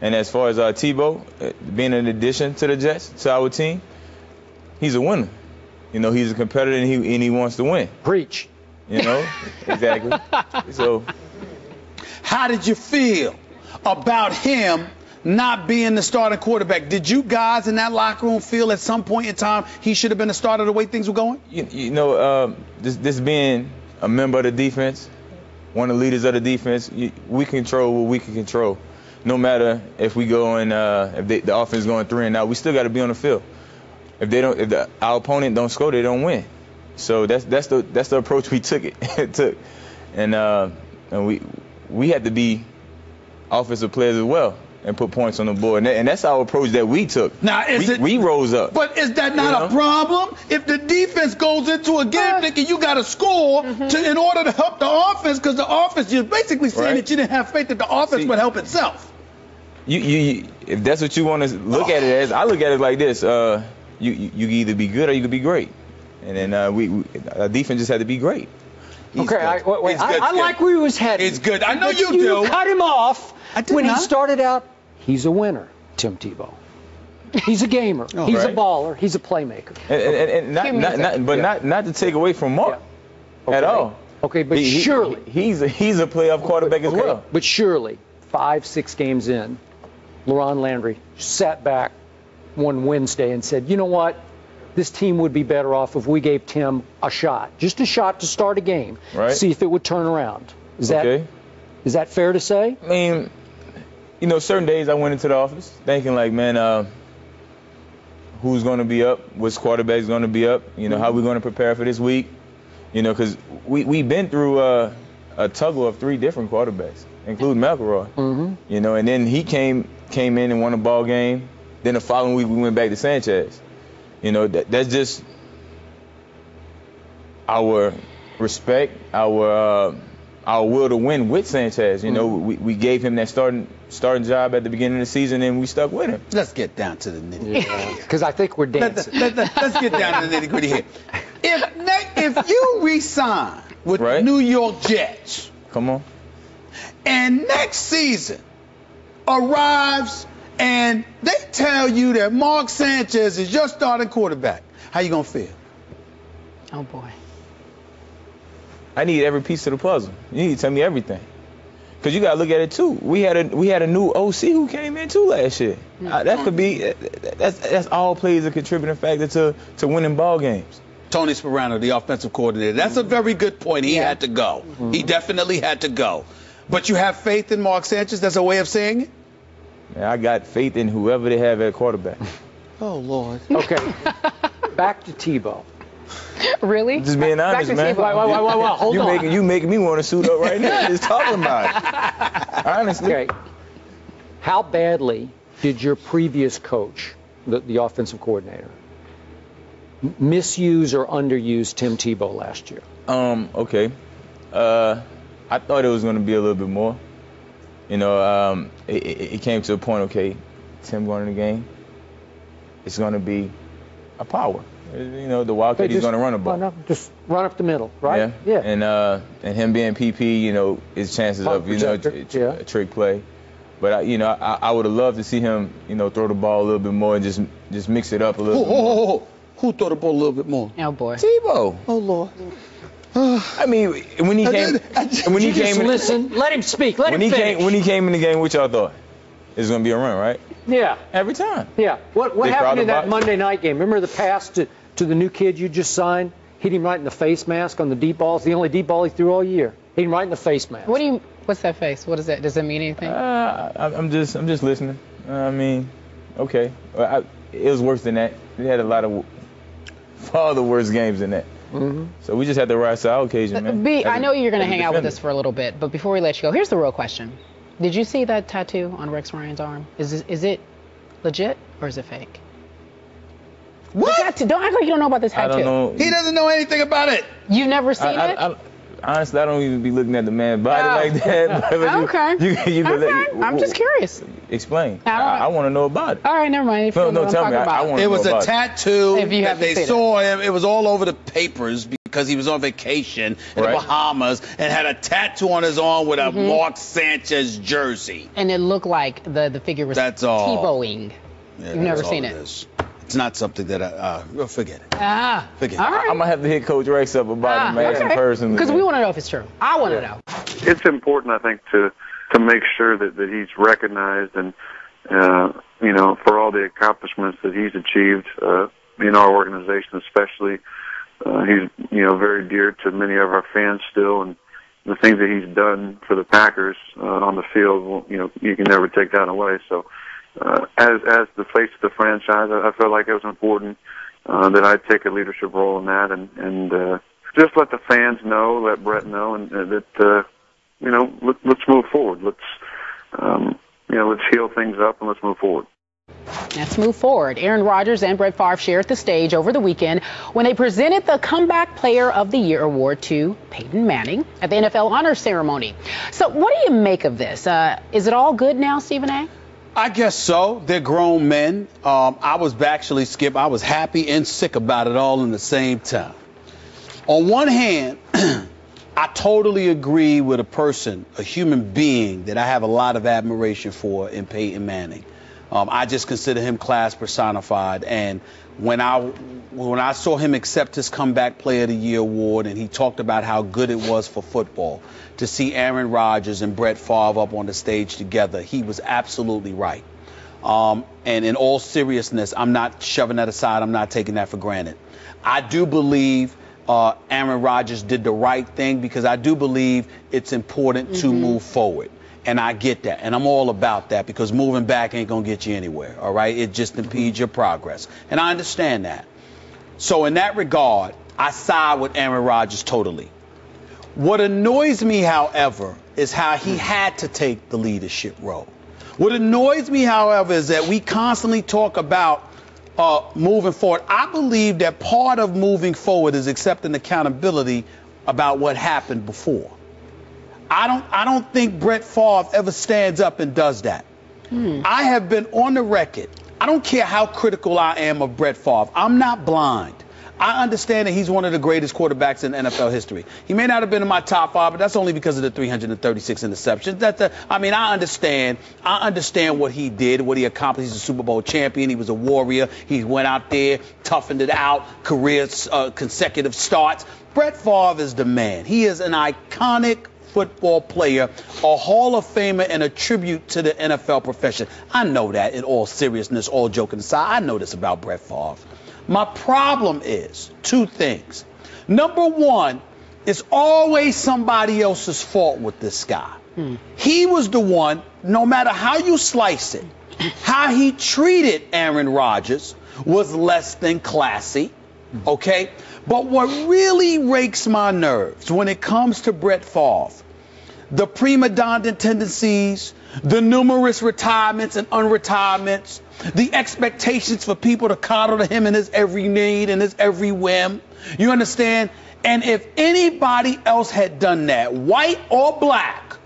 And as far as Tebow being an addition to the Jets, to our team, he's a winner. You know, he's a competitor and he wants to win. Preach. You know, exactly. So, how did you feel about him not being the starting quarterback? Did you guys in that locker room feel at some point in time he should have been the starter the way things were going? You know, this being a member of the defense, one of the leaders of the defense, we control what we can control. no matter if we go and if the offense is going 3 and out, we still got to be on the field. If our opponent don't score, they don't win. So that's the approach we took. And we had to be offensive players as well and put points on the board. And that's our approach that we took. Now, we rose up. But is that not a problem? If the defense goes into a game thinking you got to score in order to help the offense, because the offense, you're basically saying that you didn't have faith that the offense would help itself. If that's what you want to look at it as, I look at it like this. You can either be good or you can be great. And then our defense just had to be great. Okay, I like where he was headed. It's good. I know you do. You cut him off when he started out. He's a winner, Tim Tebow. He's a gamer. He's a baller. He's a playmaker. And not to take away from Mark at all. Okay, but surely he's a playoff quarterback as well. But surely 5-6 games in, Laron Landry sat back one Wednesday and said, you know what? This team would be better off if we gave Tim a shot, just a shot to start a game, see if it would turn around. Is that fair to say? I mean, certain days I went into the office thinking like, man, who's going to be up? Which quarterback's going to be up? How we going to prepare for this week? Because we've been through a tug of 3 different quarterbacks, including McElroy. And then he came in and won a ball game. Then the following week we went back to Sanchez. That's just our respect, our will to win with Sanchez. We gave him that starting job at the beginning of the season, and we stuck with him. Let's get down to the nitty-gritty. Because I think we're dancing. Let's get down to the nitty-gritty here. If you resign with the New York Jets, come on, and next season arrives and they tell you that Mark Sanchez is your starting quarterback, how you gonna feel? Oh boy. I need every piece of the puzzle. You need to tell me everything, because you gotta look at it too. We had a new OC who came in too last year. That could be that's all plays a contributing factor to winning ball games. Tony Sperano, the offensive coordinator. That's a very good point. He had to go. He definitely had to go. But you have faith in Mark Sanchez? That's a way of saying it? Man, I got faith in whoever they have at quarterback. Oh, Lord. Okay. Back to Tebow. Really? Just being honest, man. Hold on. You making me want to suit up right now just talking about it. Honestly. Okay. How badly did your previous coach, the offensive coordinator, misuse or underuse Tim Tebow last year? Okay. I thought it was going to be a little bit more. It came to a point, okay, Tim going in the game, it's going to be a power. The Wildcat, he's going to run the ball. Just run up the middle, right? Yeah. And him being PP, his chances of, a trick play. But, I would have loved to see him, throw the ball a little bit more and just mix it up a little bit more. Who threw the ball a little bit more? Oh, boy. Tebow. Oh, Lord. I mean, when he came, listen. Let him speak. Let him finish. When he came in the game, what y'all thought? It's gonna be a run, right? Yeah. Every time. Yeah. What happened in that Monday night game? Remember the pass to the new kid you just signed? Hit him right in the face mask on the deep ball. It's the only deep ball he threw all year. Hit him right in the face mask. What's that face? What is that? Does it mean anything? I'm just listening. I mean, okay. It was worse than that. We had a lot of far the worst games than that. So we just had to rise to our occasion, man. B, I know you're going to hang out with us for a little bit, but before we let you go, here's the real question. Did you see that tattoo on Rex Ryan's arm? Is it legit or is it fake? What? Don't act like you don't know about this tattoo. I don't know. He doesn't know anything about it. You've never seen it? Honestly, I don't even be looking at the man's body like that. Okay. I'm just curious. Explain. I want to know about it. All right, never mind. Tell me. I want to know about it. It was a tattoo that they saw him. It was all over the papers because he was on vacation in the Bahamas and had a tattoo on his arm with a Mark Sanchez jersey. And it looked like the figure was Tebowing. Yeah, you've never seen it. It's not something that we'll forget it. Forget it. All right. I'm gonna have to hit Coach Rex up about him, ask him personally. Because we want to know if it's true. I want to know. It's important, I think, to make sure that he's recognized and for all the accomplishments that he's achieved in our organization, especially. He's very dear to many of our fans still, and the things that he's done for the Packers on the field, you can never take that away. So as the face of the franchise, I felt like it was important that I take a leadership role in that, and just let the fans know, let Brett know, and that let's move forward. Let's heal things up and let's move forward. Let's move forward. Aaron Rodgers and Brett Favre shared the stage over the weekend when they presented the Comeback Player of the Year award to Peyton Manning at the NFL Honors Ceremony. So what do you make of this? Is it all good now, Stephen A? I guess so. They're grown men. I was happy and sick about it all in the same time. On one hand, I totally agree with a human being that I have a lot of admiration for in Peyton Manning. I just consider him class personified, and when I saw him accept his Comeback Player of the Year award, and he talked about how good it was for football to see Aaron Rodgers and Brett Favre up on the stage together, he was absolutely right. And in all seriousness, I'm not shoving that aside. I'm not taking that for granted. I do believe Aaron Rodgers did the right thing because I do believe it's important to move forward. And I get that, and I'm all about that because moving back ain't going to get you anywhere, all right? It just impedes your progress, and I understand that. So in that regard, I side with Aaron Rodgers totally. What annoys me, however, is how he had to take the leadership role. What annoys me, however, is that we constantly talk about moving forward. I believe that part of moving forward is accepting accountability about what happened before. I don't think Brett Favre ever stands up and does that. I have been on the record. I don't care how critical I am of Brett Favre. I'm not blind. I understand that he's one of the greatest quarterbacks in NFL history. He may not have been in my top 5, but that's only because of the 336 interceptions. I understand what he did, what he accomplished. He's a Super Bowl champion. He was a warrior. He went out there, toughened it out, careers, consecutive starts. Brett Favre is the man. He is an iconic football player, a Hall of Famer, and a tribute to the NFL profession. I know that in all seriousness, all joking aside. I know this about Brett Favre. My problem is two things. Number one, it's always somebody else's fault with this guy. He was the one, no matter how you slice it, how he treated Aaron Rodgers was less than classy, okay? But what really rakes my nerves when it comes to Brett Favre, the prima donna tendencies, the numerous retirements and unretirements, the expectations for people to coddle to him in his every need and his every whim. You understand? And if anybody else had done that, white or black,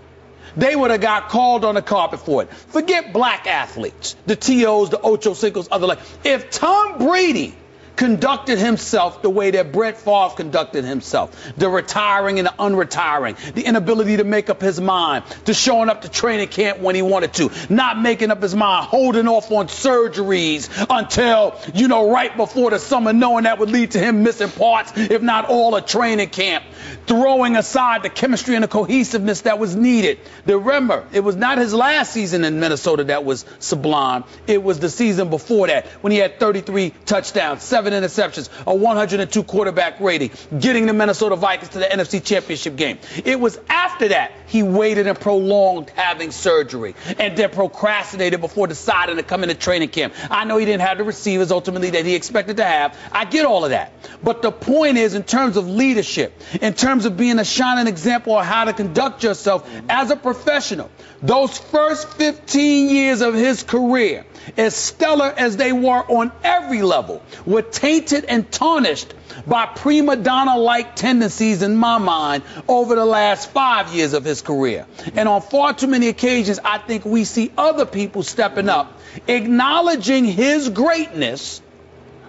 they would have got called on the carpet for it. Forget black athletes, the T.O.s, the Ocho Cinco's, other like. If Tom Brady conducted himself the way that Brett Favre conducted himself, the retiring and the unretiring, the inability to make up his mind, to showing up to training camp when he wanted to, not making up his mind, holding off on surgeries until, right before the summer, knowing that would lead to him missing parts, if not all of training camp, throwing aside the chemistry and the cohesiveness that was needed. Remember, it was not his last season in Minnesota that was sublime. It was the season before that when he had 33 touchdowns, 7 interceptions, a 102 quarterback rating, getting the Minnesota Vikings to the NFC Championship game. It was after that he waited and prolonged having surgery and then procrastinated before deciding to come into training camp. I know he didn't have the receivers ultimately that he expected to have. I get all of that. But the point is, in terms of leadership, in terms of being a shining example of how to conduct yourself as a professional, those first 15 years of his career, as stellar as they were on every level, were tainted and tarnished by prima donna-like tendencies in my mind over the last 5 years of his career. And on far too many occasions, I think we see other people stepping up, acknowledging his greatness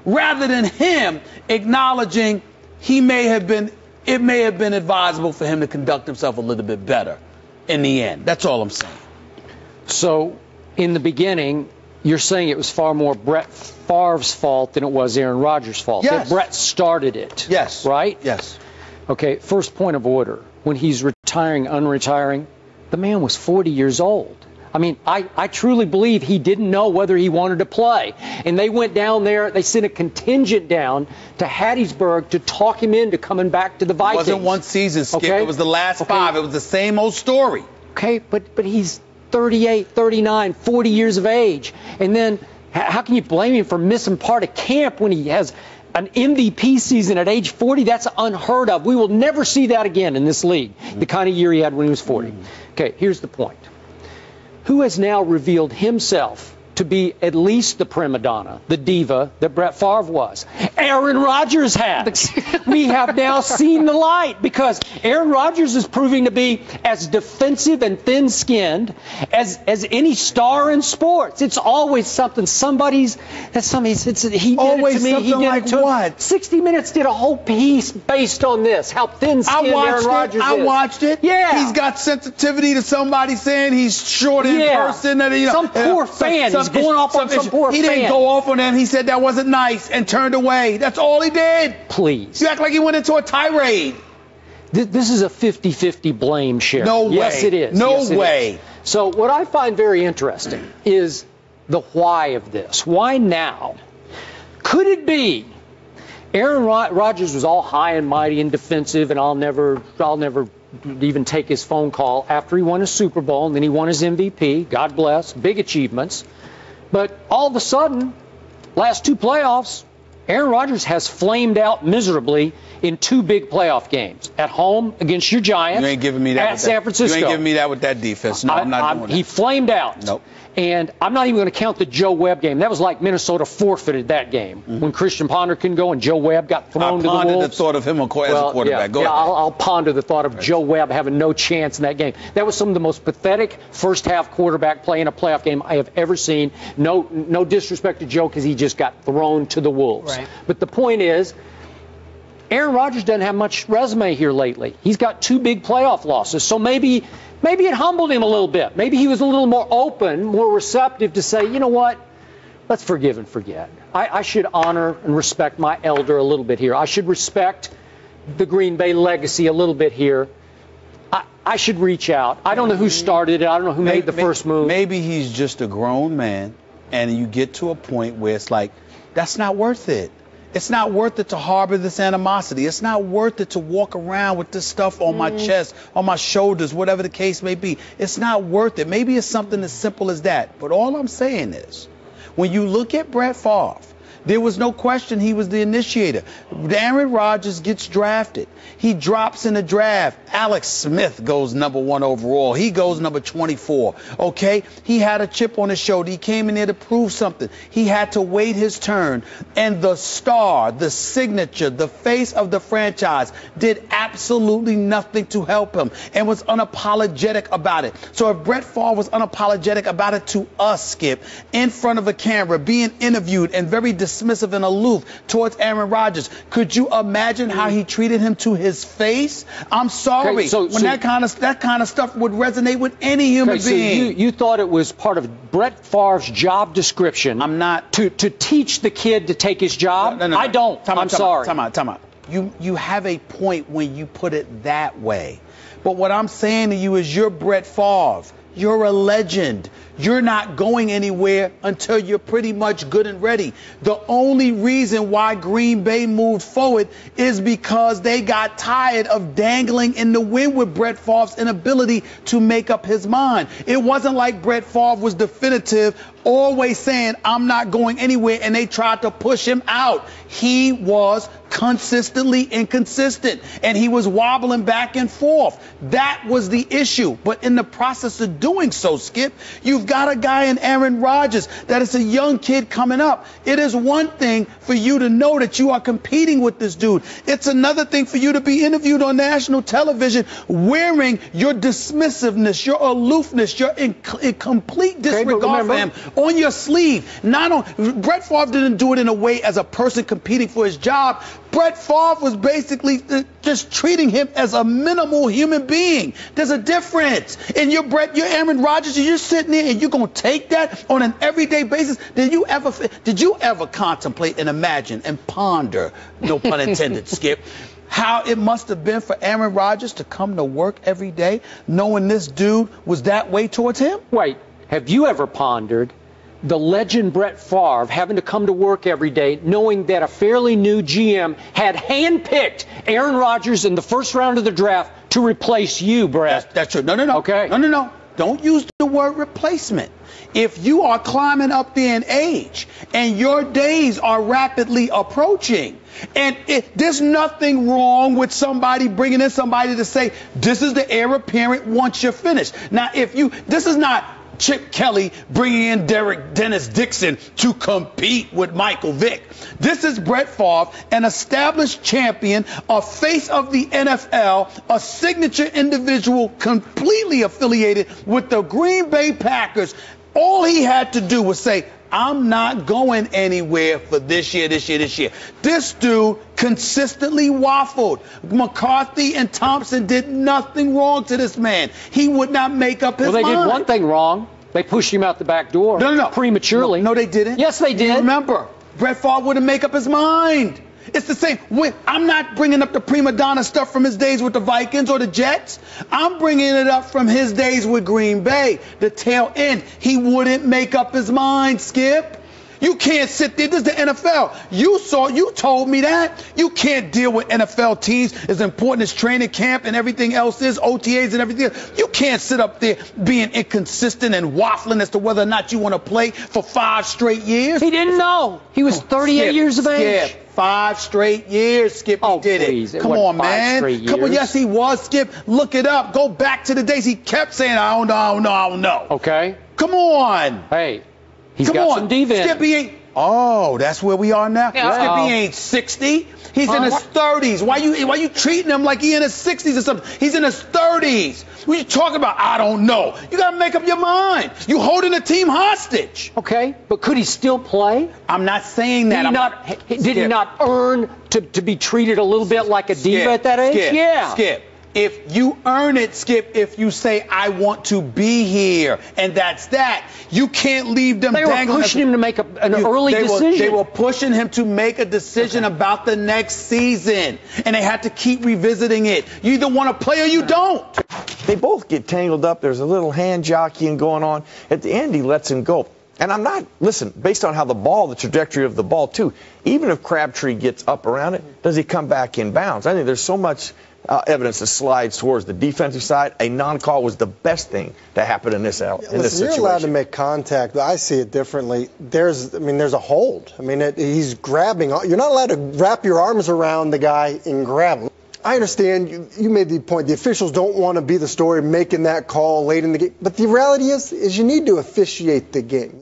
rather than him acknowledging it may have been advisable for him to conduct himself a little bit better in the end. That's all I'm saying. So in the beginning, you're saying it was far more Brett Favre's fault than it was Aaron Rodgers' fault. Yes. That Brett started it. Yes. Right? Yes. Okay, first point of order. When he's retiring, unretiring, the man was 40 years old. I mean, I truly believe he didn't know whether he wanted to play. And they went down there, they sent a contingent down to Hattiesburg to talk him into coming back to the Vikings. It wasn't one season, Skip. Okay? It was the last 5. It was the same old story. Okay, but he's 38, 39, 40 years of age. And then how can you blame him for missing part of camp when he has an MVP season at age 40? That's unheard of. We will never see that again in this league, the kind of year he had when he was 40. Okay, here's the point. Who has now revealed himself to be at least the prima donna, the diva that Brett Favre was? Aaron Rodgers has. We have now seen the light because Aaron Rodgers is proving to be as defensive and thin-skinned as any star in sports. It's always something. He did Always it to me. something like what? 60 Minutes did a whole piece based on this, how thin-skinned Aaron Rodgers is. I watched it. Yeah. He's got sensitivity to somebody saying he's short in person. Some poor fan. He's going off on some poor fan. He didn't go off on them. He said that wasn't nice and turned away. That's all he did. Please. You act like he went into a tirade. This is a 50-50 blame share. No way. Yes, it is. No way. So what I find very interesting is the why of this. Why now? Could it be Aaron Rodgers was all high and mighty and defensive, and I'll never even take his phone call after he won a Super Bowl, and then he won his MVP. God bless. Big achievements. But all of a sudden, last 2 playoffs, Aaron Rodgers has flamed out miserably in 2 big playoff games. At home against your Giants. You ain't giving me that. At San Francisco. You ain't giving me that with that defense. No, I'm not doing that. He flamed out. Nope. And I'm not even going to count the Joe Webb game. That was like Minnesota forfeited that game when Christian Ponder couldn't go and Joe Webb got thrown to the Wolves. I pondered the thought of him as a quarterback. Yeah, I'll ponder the thought of Joe Webb having no chance in that game. That was some of the most pathetic first-half quarterback play in a playoff game I have ever seen. No disrespect to Joe because he just got thrown to the Wolves. Right. But the point is, Aaron Rodgers doesn't have much resume here lately. He's got 2 big playoff losses, so maybe it humbled him a little bit. Maybe he was a little more open, more receptive to say, you know what, let's forgive and forget. I should honor and respect my elder a little bit here. I should respect the Green Bay legacy a little bit here. I should reach out. I don't know who started it. I don't know who made the first move. Maybe he's just a grown man, and you get to a point where it's like, that's not worth it. It's not worth it to harbor this animosity. It's not worth it to walk around with this stuff on my chest, on my shoulders, whatever the case may be. It's not worth it. Maybe it's something as simple as that. But all I'm saying is, when you look at Brett Favre, there was no question he was the initiator. Aaron Rodgers gets drafted. He drops in the draft. Alex Smith goes number 1 overall. He goes number 24. Okay? He had a chip on his shoulder. He came in there to prove something. He had to wait his turn. And the star, the signature, the face of the franchise did absolutely nothing to help him and was unapologetic about it. So if Brett Favre was unapologetic about it to us, Skip, in front of a camera, being interviewed and very dismissive and aloof towards Aaron Rodgers, could you imagine how he treated him to his face? I'm sorry. Okay, that kind of stuff would resonate with any human being. So you thought it was part of Brett Favre's job description. I'm not to teach the kid to take his job. No. I don't. I'm sorry. Time out. You have a point when you put it that way. But what I'm saying to you is, you're Brett Favre. You're a legend. You're not going anywhere until you're pretty much good and ready. The only reason why Green Bay moved forward is because they got tired of dangling in the wind with Brett Favre's inability to make up his mind. It wasn't like Brett Favre was definitive, always saying, I'm not going anywhere, and they tried to push him out. He was consistently inconsistent, and he was wobbling back and forth. That was the issue. But in the process of doing so, Skip, you've got a guy in Aaron Rodgers that is a young kid coming up. It is one thing for you to know that you are competing with this dude. It's another thing for you to be interviewed on national television wearing your dismissiveness, your aloofness, your complete disregard for him on your sleeve. Brett Favre didn't do it in a way as a person competing for his job. Brett Favre was basically just treating him as a minimal human being. There's a difference. And you're Aaron Rodgers, and you're sitting there and you're going to take that on an everyday basis. Did you ever contemplate and imagine and ponder, no pun intended, Skip, how it must have been for Aaron Rodgers to come to work every day knowing this dude was that way towards him? Wait. have you ever pondered the legend Brett Favre having to come to work every day knowing that a fairly new GM had handpicked Aaron Rodgers in the first round of the draft to replace you, Brett? That's true. No. Okay. No. Don't use the word replacement. If you are climbing up there in age and your days are rapidly approaching, and there's nothing wrong with somebody bringing in somebody to say, this is the heir apparent once you're finished. Now, this is not Chip Kelly bringing in Dennis Dixon to compete with Michael Vick. This is Brett Favre, an established champion, a face of the NFL, a signature individual completely affiliated with the Green Bay Packers. All he had to do was say, I'm not going anywhere for this year. This dude consistently waffled. McCarthy and Thompson did nothing wrong to this man. He would not make up his mind. Well, they did one thing wrong. They pushed him out the back door. No. Prematurely. No, they didn't. Yes, they did. Remember, Brett Favre wouldn't make up his mind. It's the same. I'm not bringing up the prima donna stuff from his days with the Vikings or the Jets. I'm bringing it up from his days with Green Bay. The tail end, he wouldn't make up his mind, Skip. You can't sit there. This is the NFL. You told me that. You can't deal with NFL teams as important as training camp and everything else is, OTAs and everything else. You can't sit up there being inconsistent and waffling as to whether or not you want to play for 5 straight years. He didn't know. He was 38 years of age. Skip. 5 straight years, Skip, he did please. it. Come on, man. 5 straight years. Come on, yes, he was, Skip. Look it up. Go back to the days he kept saying, I don't know. Okay. Come on. Hey, he's got some diva in him. Skip, he ain't. Oh, that's where we are now. Yeah. Skip, he ain't 60. He's in his 30s. Why you treating him like he in his 60s or something? He's in his 30s. What are you talking about? I don't know. You got to make up your mind. You holding the team hostage. Okay, but could he still play? I'm not saying that. Did he not earn to be treated a little bit like a diva at that age? Skip. If you earn it, Skip, if you say, I want to be here, and that's that, you can't leave them dangling. They were pushing him to make an early decision. They were pushing him to make a decision about the next season, and they had to keep revisiting it. You either want to play or you don't. They both get tangled up. There's a little hand jockeying going on. At the end, he lets him go. And I'm not, listen, based on how the trajectory of the ball, too, even if Crabtree gets up around it, does he come back in bounds? I think there's so much evidence that slides towards the defensive side. A non-call was the best thing to happen in this situation. You're allowed to make contact, but I see it differently. There's a hold. He's grabbing. You're not allowed to wrap your arms around the guy and grab him. I understand you made the point. The officials don't want to be the story making that call late in the game. But the reality is you need to officiate the game.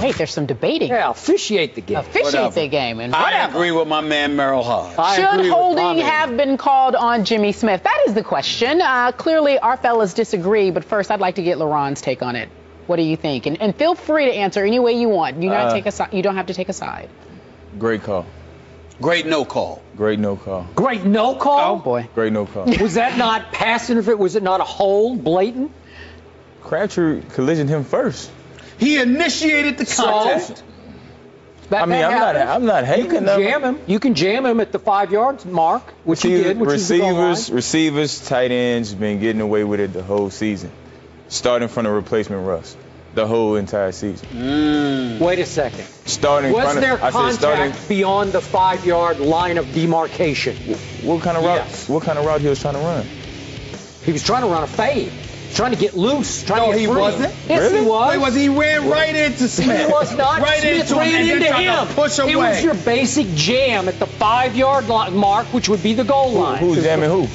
Wait, there's some debating. Yeah, officiate the game. Officiate the game. And I agree with my man Merrill Hodge. Should holding have been called on Jimmy Smith? That is the question. Clearly, our fellas disagree. But first, I'd like to get Laron's take on it. What do you think? And feel free to answer any way you want. You don't have to take a side. Great call. Great no call. Great no call. Great no call? Oh, boy. Great no call. Was that not pass interference? Was it not a hold, blatant? Crabtree collisioned him first. He initiated the contest. I'm not hating. You can jam him. You can jam him at the 5 yards mark, which he did. Receivers, tight ends been getting away with it the whole season, starting from the replacement Russ, the whole entire season. Wait a second. Was there contact beyond the 5 yard line of demarcation? What kind of route? Yes. What kind of route he was trying to run? He was trying to run a fade. Trying to get loose. No, he wasn't. Yes, he was. He ran right into Smith. He was not. Right Smith into ran him into him. Push away. It was your basic jam at the 5 yard mark, which would be the goal line. Who's jamming who?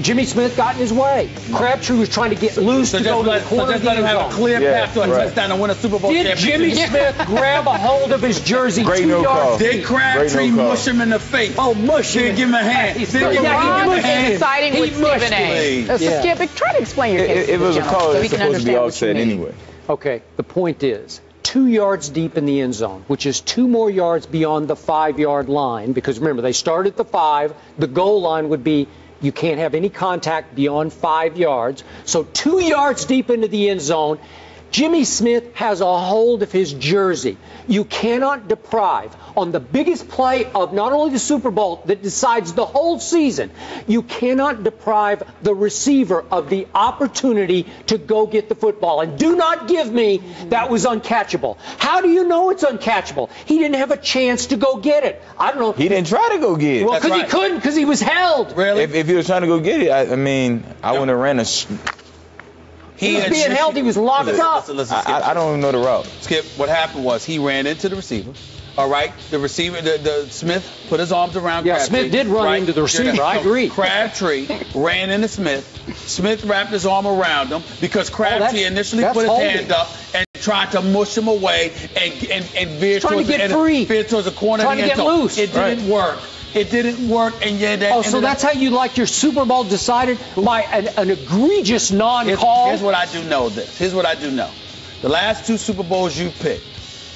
Jimmy Smith got in his way. Crabtree was trying to get loose to go to the corner. Just let him have a clear path to a touchdown and win a Super Bowl championship. Did Jimmy Smith grab a hold of his jersey? Great no call. Did Crabtree mush him in the face? Oh, mush him. Didn't give him a hand. Siding with Stephen A. Skip, try to explain your case. It was a call that's supposed to be offset anyway. Okay, the point is, 2 yards deep in the end zone, which is 2 more yards beyond the 5 yard line, because remember, they start at the 5. The goal line would be you can't have any contact beyond 5 yards. So 2 yards deep into the end zone, Jimmy Smith has a hold of his jersey. You cannot deprive, on the biggest play of not only the Super Bowl that decides the whole season, you cannot deprive the receiver of the opportunity to go get the football. And do not give me that was uncatchable. How do you know it's uncatchable? He didn't have a chance to go get it. I don't know. He didn't try to go get it. Well, because he couldn't, because he was held. Really? If he was trying to go get it, I wouldn't have ran a... He was being held. He was locked up. Listen, I don't even know the route. Skip, what happened was he ran into the receiver. All right, the receiver, the Smith put his arms around Crabtree. Yeah, Smith did run into the receiver. I agree. Crabtree ran into Smith. Smith wrapped his arm around him because Crabtree initially put his hand up and tried to mush him away and veer towards the corner. Trying to get loose. It didn't work. It didn't work, and yet so that's how you like your Super Bowl decided by an egregious non-call? Here's what I do know. Here's what I do know. The last 2 Super Bowls you picked,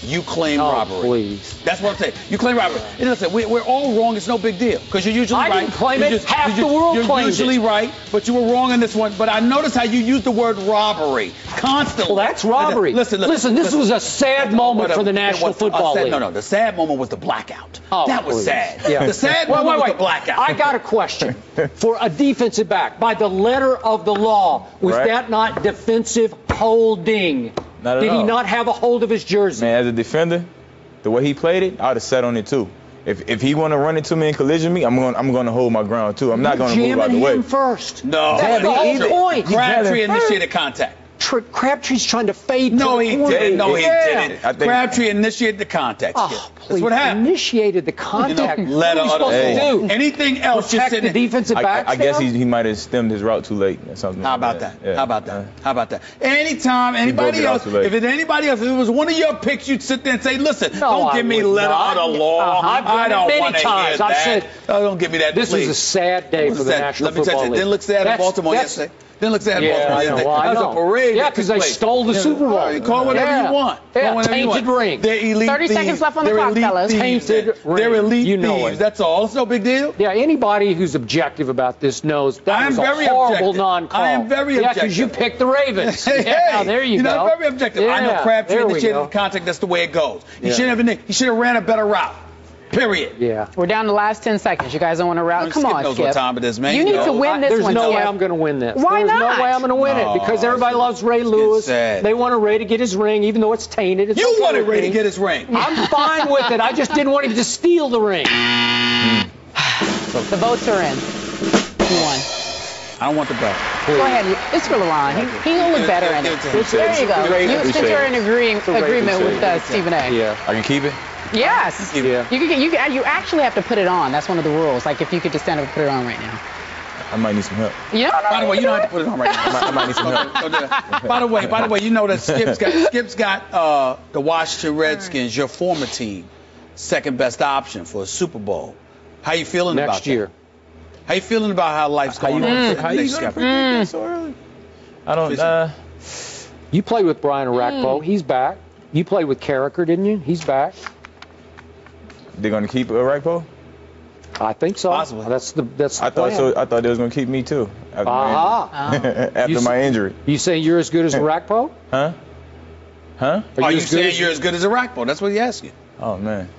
you claim robbery. Please. That's what I'm saying. You claim robbery. And listen, we're all wrong. It's no big deal because you're usually right. I didn't claim it. Half the world claimed it. You're usually right, but you were wrong in this one. But I noticed how you used the word robbery constantly. Well, that's robbery. Listen, this was a sad moment for the National Football League. No, the sad moment was the blackout. Oh, that was sad. Yeah. The sad moment was the blackout. I got a question. For a defensive back, by the letter of the law, was that not defensive holding? Not at all. Did he not have a hold of his jersey? Man, as a defender, the way he played it, I would have sat on it too. If he want to run into me and collision me, I'm going to hold my ground too. I'm not going to move out the way. Him first. No, that's the whole point. Crabtree initiated contact. Crabtree's trying to fade. No, he didn't. No, he didn't. Crabtree initiated the contact. Oh, please. That's what happened. Initiated the contact. You know, what are you supposed to do? Anything else? Protect the defensive back. I guess he might have stemmed his route too late or something. How about that? Yeah. How about that? How about that? Anytime anybody else, if it's anybody else, if it was one of your picks, you'd sit there and say, "Listen, don't give me letter of the law. I don't want to hear that. Don't give me that." This was a sad day for the National Football League. Let me tell you, didn't look sad in Baltimore yesterday. Didn't look sad in Baltimore yesterday. That was a parade. Yeah, because they stole the Super Bowl. You call whatever you want. Yeah, tainted ring. They're elite 30 seconds left on the clock, fellas. Tainted ring. They're elite thieves. That's all. It's no big deal. Yeah, anybody who's objective about this knows that was a horrible non-call. I am very objective. Yeah, because you picked the Ravens. Yeah, there you go. I'm very objective. I know Crabtree initiated the contact. That's the way it goes. He should have ran a better route. Period. Yeah. We're down to the last 10 seconds. You guys don't want to route. Come on, knows Skip. What time it is, man. You need to win this one, There's no Skip. way I'm going to win this. Why not? There's no way I'm going to win it because everybody loves Ray Lewis. They want Ray to get his ring, even though it's tainted. You wanted Ray to get his ring. I'm fine with it. I just didn't want him to steal the ring. The votes are in. Who won? I don't want the belt. Go ahead. It's for Laron. He'll look better in it. There you go. Since you're in agreement with Stephen A. Yeah. I can keep it? Yes. Yeah. You actually have to put it on. That's one of the rules. Like if you could just stand up and put it on right now. I might need some help. By the way, you don't have to put it on right now. I might need some help. By the way, you know that Skip's got the Washington Redskins, your former team, second best option for a Super Bowl. How you feeling about that? Next year. How you feeling about how life's going on? How you gonna predict that so early? I don't. You played with Brian Orakpo. He's back. You played with Carricker, didn't you? He's back. They're gonna keep Orakpo? I think so. Possibly. That's the I thought so. I thought they was gonna keep me too. After my injury. You saying you're as good as Orakpo? Huh? Are you saying you're as good as Orakpo? That's what he's asking. Oh man.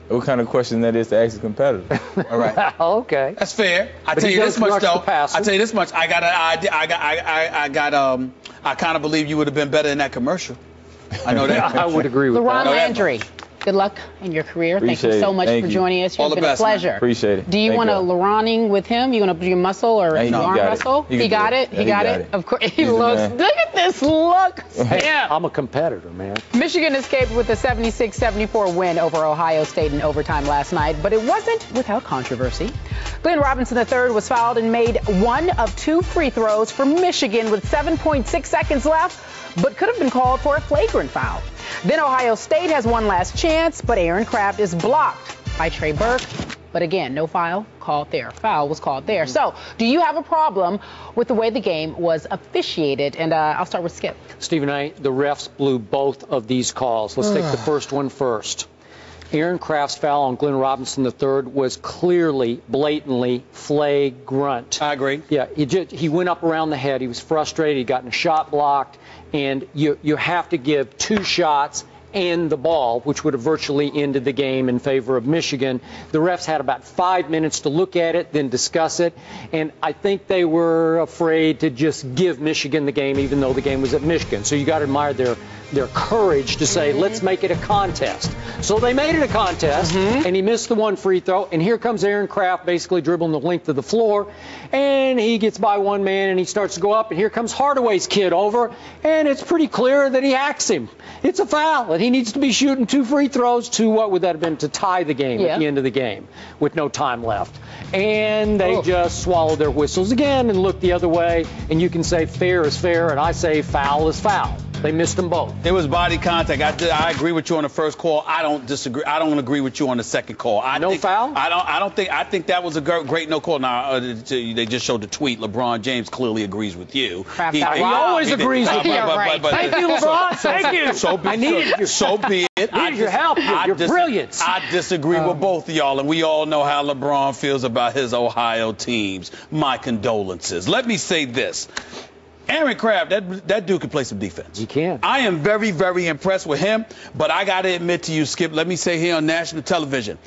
What kind of question that is to ask a competitor? All right. Okay. That's fair. I tell you this much though. I tell you this much. I got an idea. I kind of believe you would have been better in that commercial. I know that. I would agree with Laron that. Landry, good luck in your career. Thank you so much for joining us. It's been a pleasure. Appreciate it. Do you want to Laroning with him? You want to do your muscle or arm wrestle? He got it. He got it. Of course. He looks. Look at this look. Yeah. I'm a competitor, man. Michigan escaped with a 76-74 win over Ohio State in overtime last night, but it wasn't without controversy. Glenn Robinson III was fouled and made one of 2 free throws for Michigan with 7.6 seconds left, but could have been called for a flagrant foul. Then Ohio State has one last chance, but Aaron Craft is blocked by Trey Burke. But again, no foul called there. Foul was called there. So, do you have a problem with the way the game was officiated? And I'll start with Skip. Stephen A., the refs blew both of these calls. Let's take the first one first. Aaron Kraft's foul on Glenn Robinson III was clearly, blatantly flagrant. I agree. Yeah, he went up around the head. He was frustrated. He'd gotten a shot blocked. And you have to give 2 shots and the ball, which would have virtually ended the game in favor of Michigan. The refs had about 5 minutes to look at it, then discuss it, and I think they were afraid to just give Michigan the game, even though the game was at Michigan. So you got to admire their courage to say, let's make it a contest. So they made it a contest, and he missed the 1 free throw, and here comes Aaron Kraft basically dribbling the length of the floor, and he gets by one man, and he starts to go up, and here comes Hardaway's kid over, and it's pretty clear that he hacks him. It's a foul, and he needs to be shooting 2 free throws to, what would that have been, to tie the game at the end of the game with no time left. And they just swallowed their whistles again and looked the other way, and you can say fair is fair, and I say foul is foul. They missed them both. It was body contact. I agree with you on the first call. I don't disagree. I don't agree with you on the second call. Foul? I think that was a great no call. Now they just showed the tweet. LeBron James clearly agrees with you. He always agrees with you. Thank you, LeBron. Thank you. I needed you. So be it. I needed your help. Your brilliance. I disagree with both of y'all, and we all know how LeBron feels about his Ohio teams. My condolences. Let me say this. Aaron Kraft, that dude can play some defense. He can. I am very, very impressed with him, but I got to admit to you, Skip, let me say here on national television,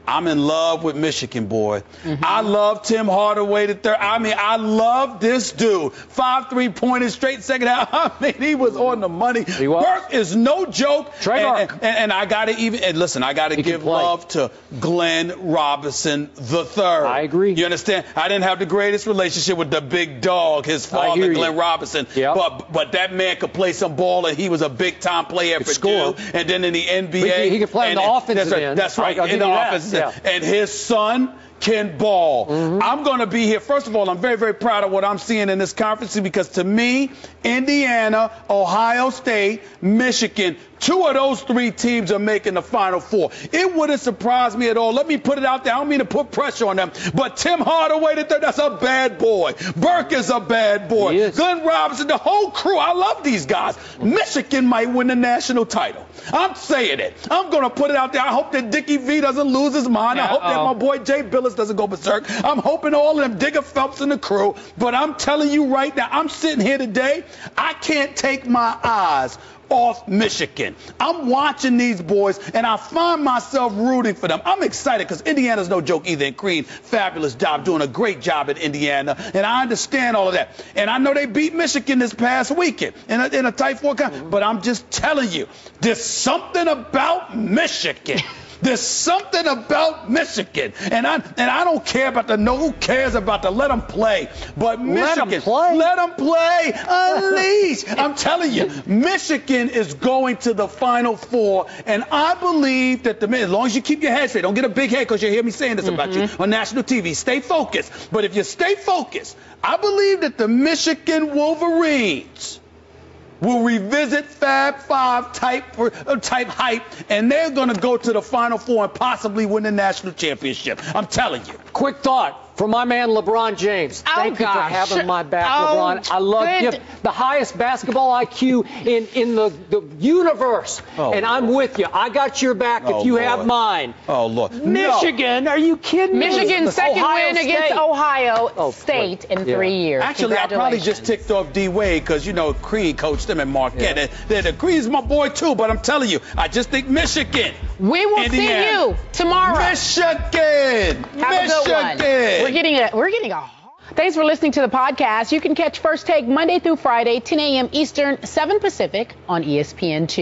I'm in love with Michigan, boy. I love Tim Hardaway III. I mean, I love this dude. 5 3-pointers straight second half. I mean, he was on the money. Burke is no joke. And I got to listen, I got to give love to Glenn Robinson III. I agree. You understand? I didn't have the greatest relationship with the big dog, his father, Glenn Robinson. But that man could play some ball, and he was a big-time player for Purdue. And then in the NBA. He could play in the offensive end. That's right. In the offensive end. And his son can ball. I'm going to be here. First of all, I'm very, very proud of what I'm seeing in this conference because to me, Indiana, Ohio State, Michigan, 2 of those 3 teams are making the Final Four. It wouldn't surprise me at all. Let me put it out there. I don't mean to put pressure on them, but Tim Hardaway III, that's a bad boy. Burke is a bad boy. Glenn Robinson, the whole crew. I love these guys. Michigan might win the national title. I'm saying it. I'm going to put it out there. I hope that Dickie V doesn't lose his mind. I hope that my boy Jay Billis doesn't go berserk. I'm hoping all of them, Digger Phelps and the crew. But I'm telling you right now, I'm sitting here today. I can't take my eyes off Michigan. I'm watching these boys, and I find myself rooting for them. I'm excited because Indiana's no joke either, and Creed, fabulous job, doing a great job at Indiana, and I understand all of that. And I know they beat Michigan this past weekend in a tight 4 count, but I'm just telling you, there's something about Michigan. There's something about Michigan, and I don't care about who cares about let them play. But Michigan, let them play, unleash. I'm telling you, Michigan is going to the Final Four, and I believe that as long as you keep your head straight, don't get a big head because you hear me saying this about you on national TV. Stay focused. But if you stay focused, I believe that the Michigan Wolverines will revisit Fab Five type hype, and they're going to go to the Final Four and possibly win the national championship. I'm telling you. Quick thought from my man LeBron James. Thank you for having my back, LeBron. I love you. The highest basketball IQ in the universe, and I'm with you. I got your back if you have mine. Oh, Lord. Michigan, are you kidding me? Michigan's second win against Ohio State in 3 years. Actually, I probably just ticked off D-Wade because, you know, Creed coached them in Marquette. Creed's my boy, too, but I'm telling you, I just think Michigan. We will see you tomorrow. Michigan. Have a good one. We're getting a. Thanks for listening to the podcast. You can catch First Take Monday through Friday, 10 a.m. Eastern, 7 Pacific on ESPN2.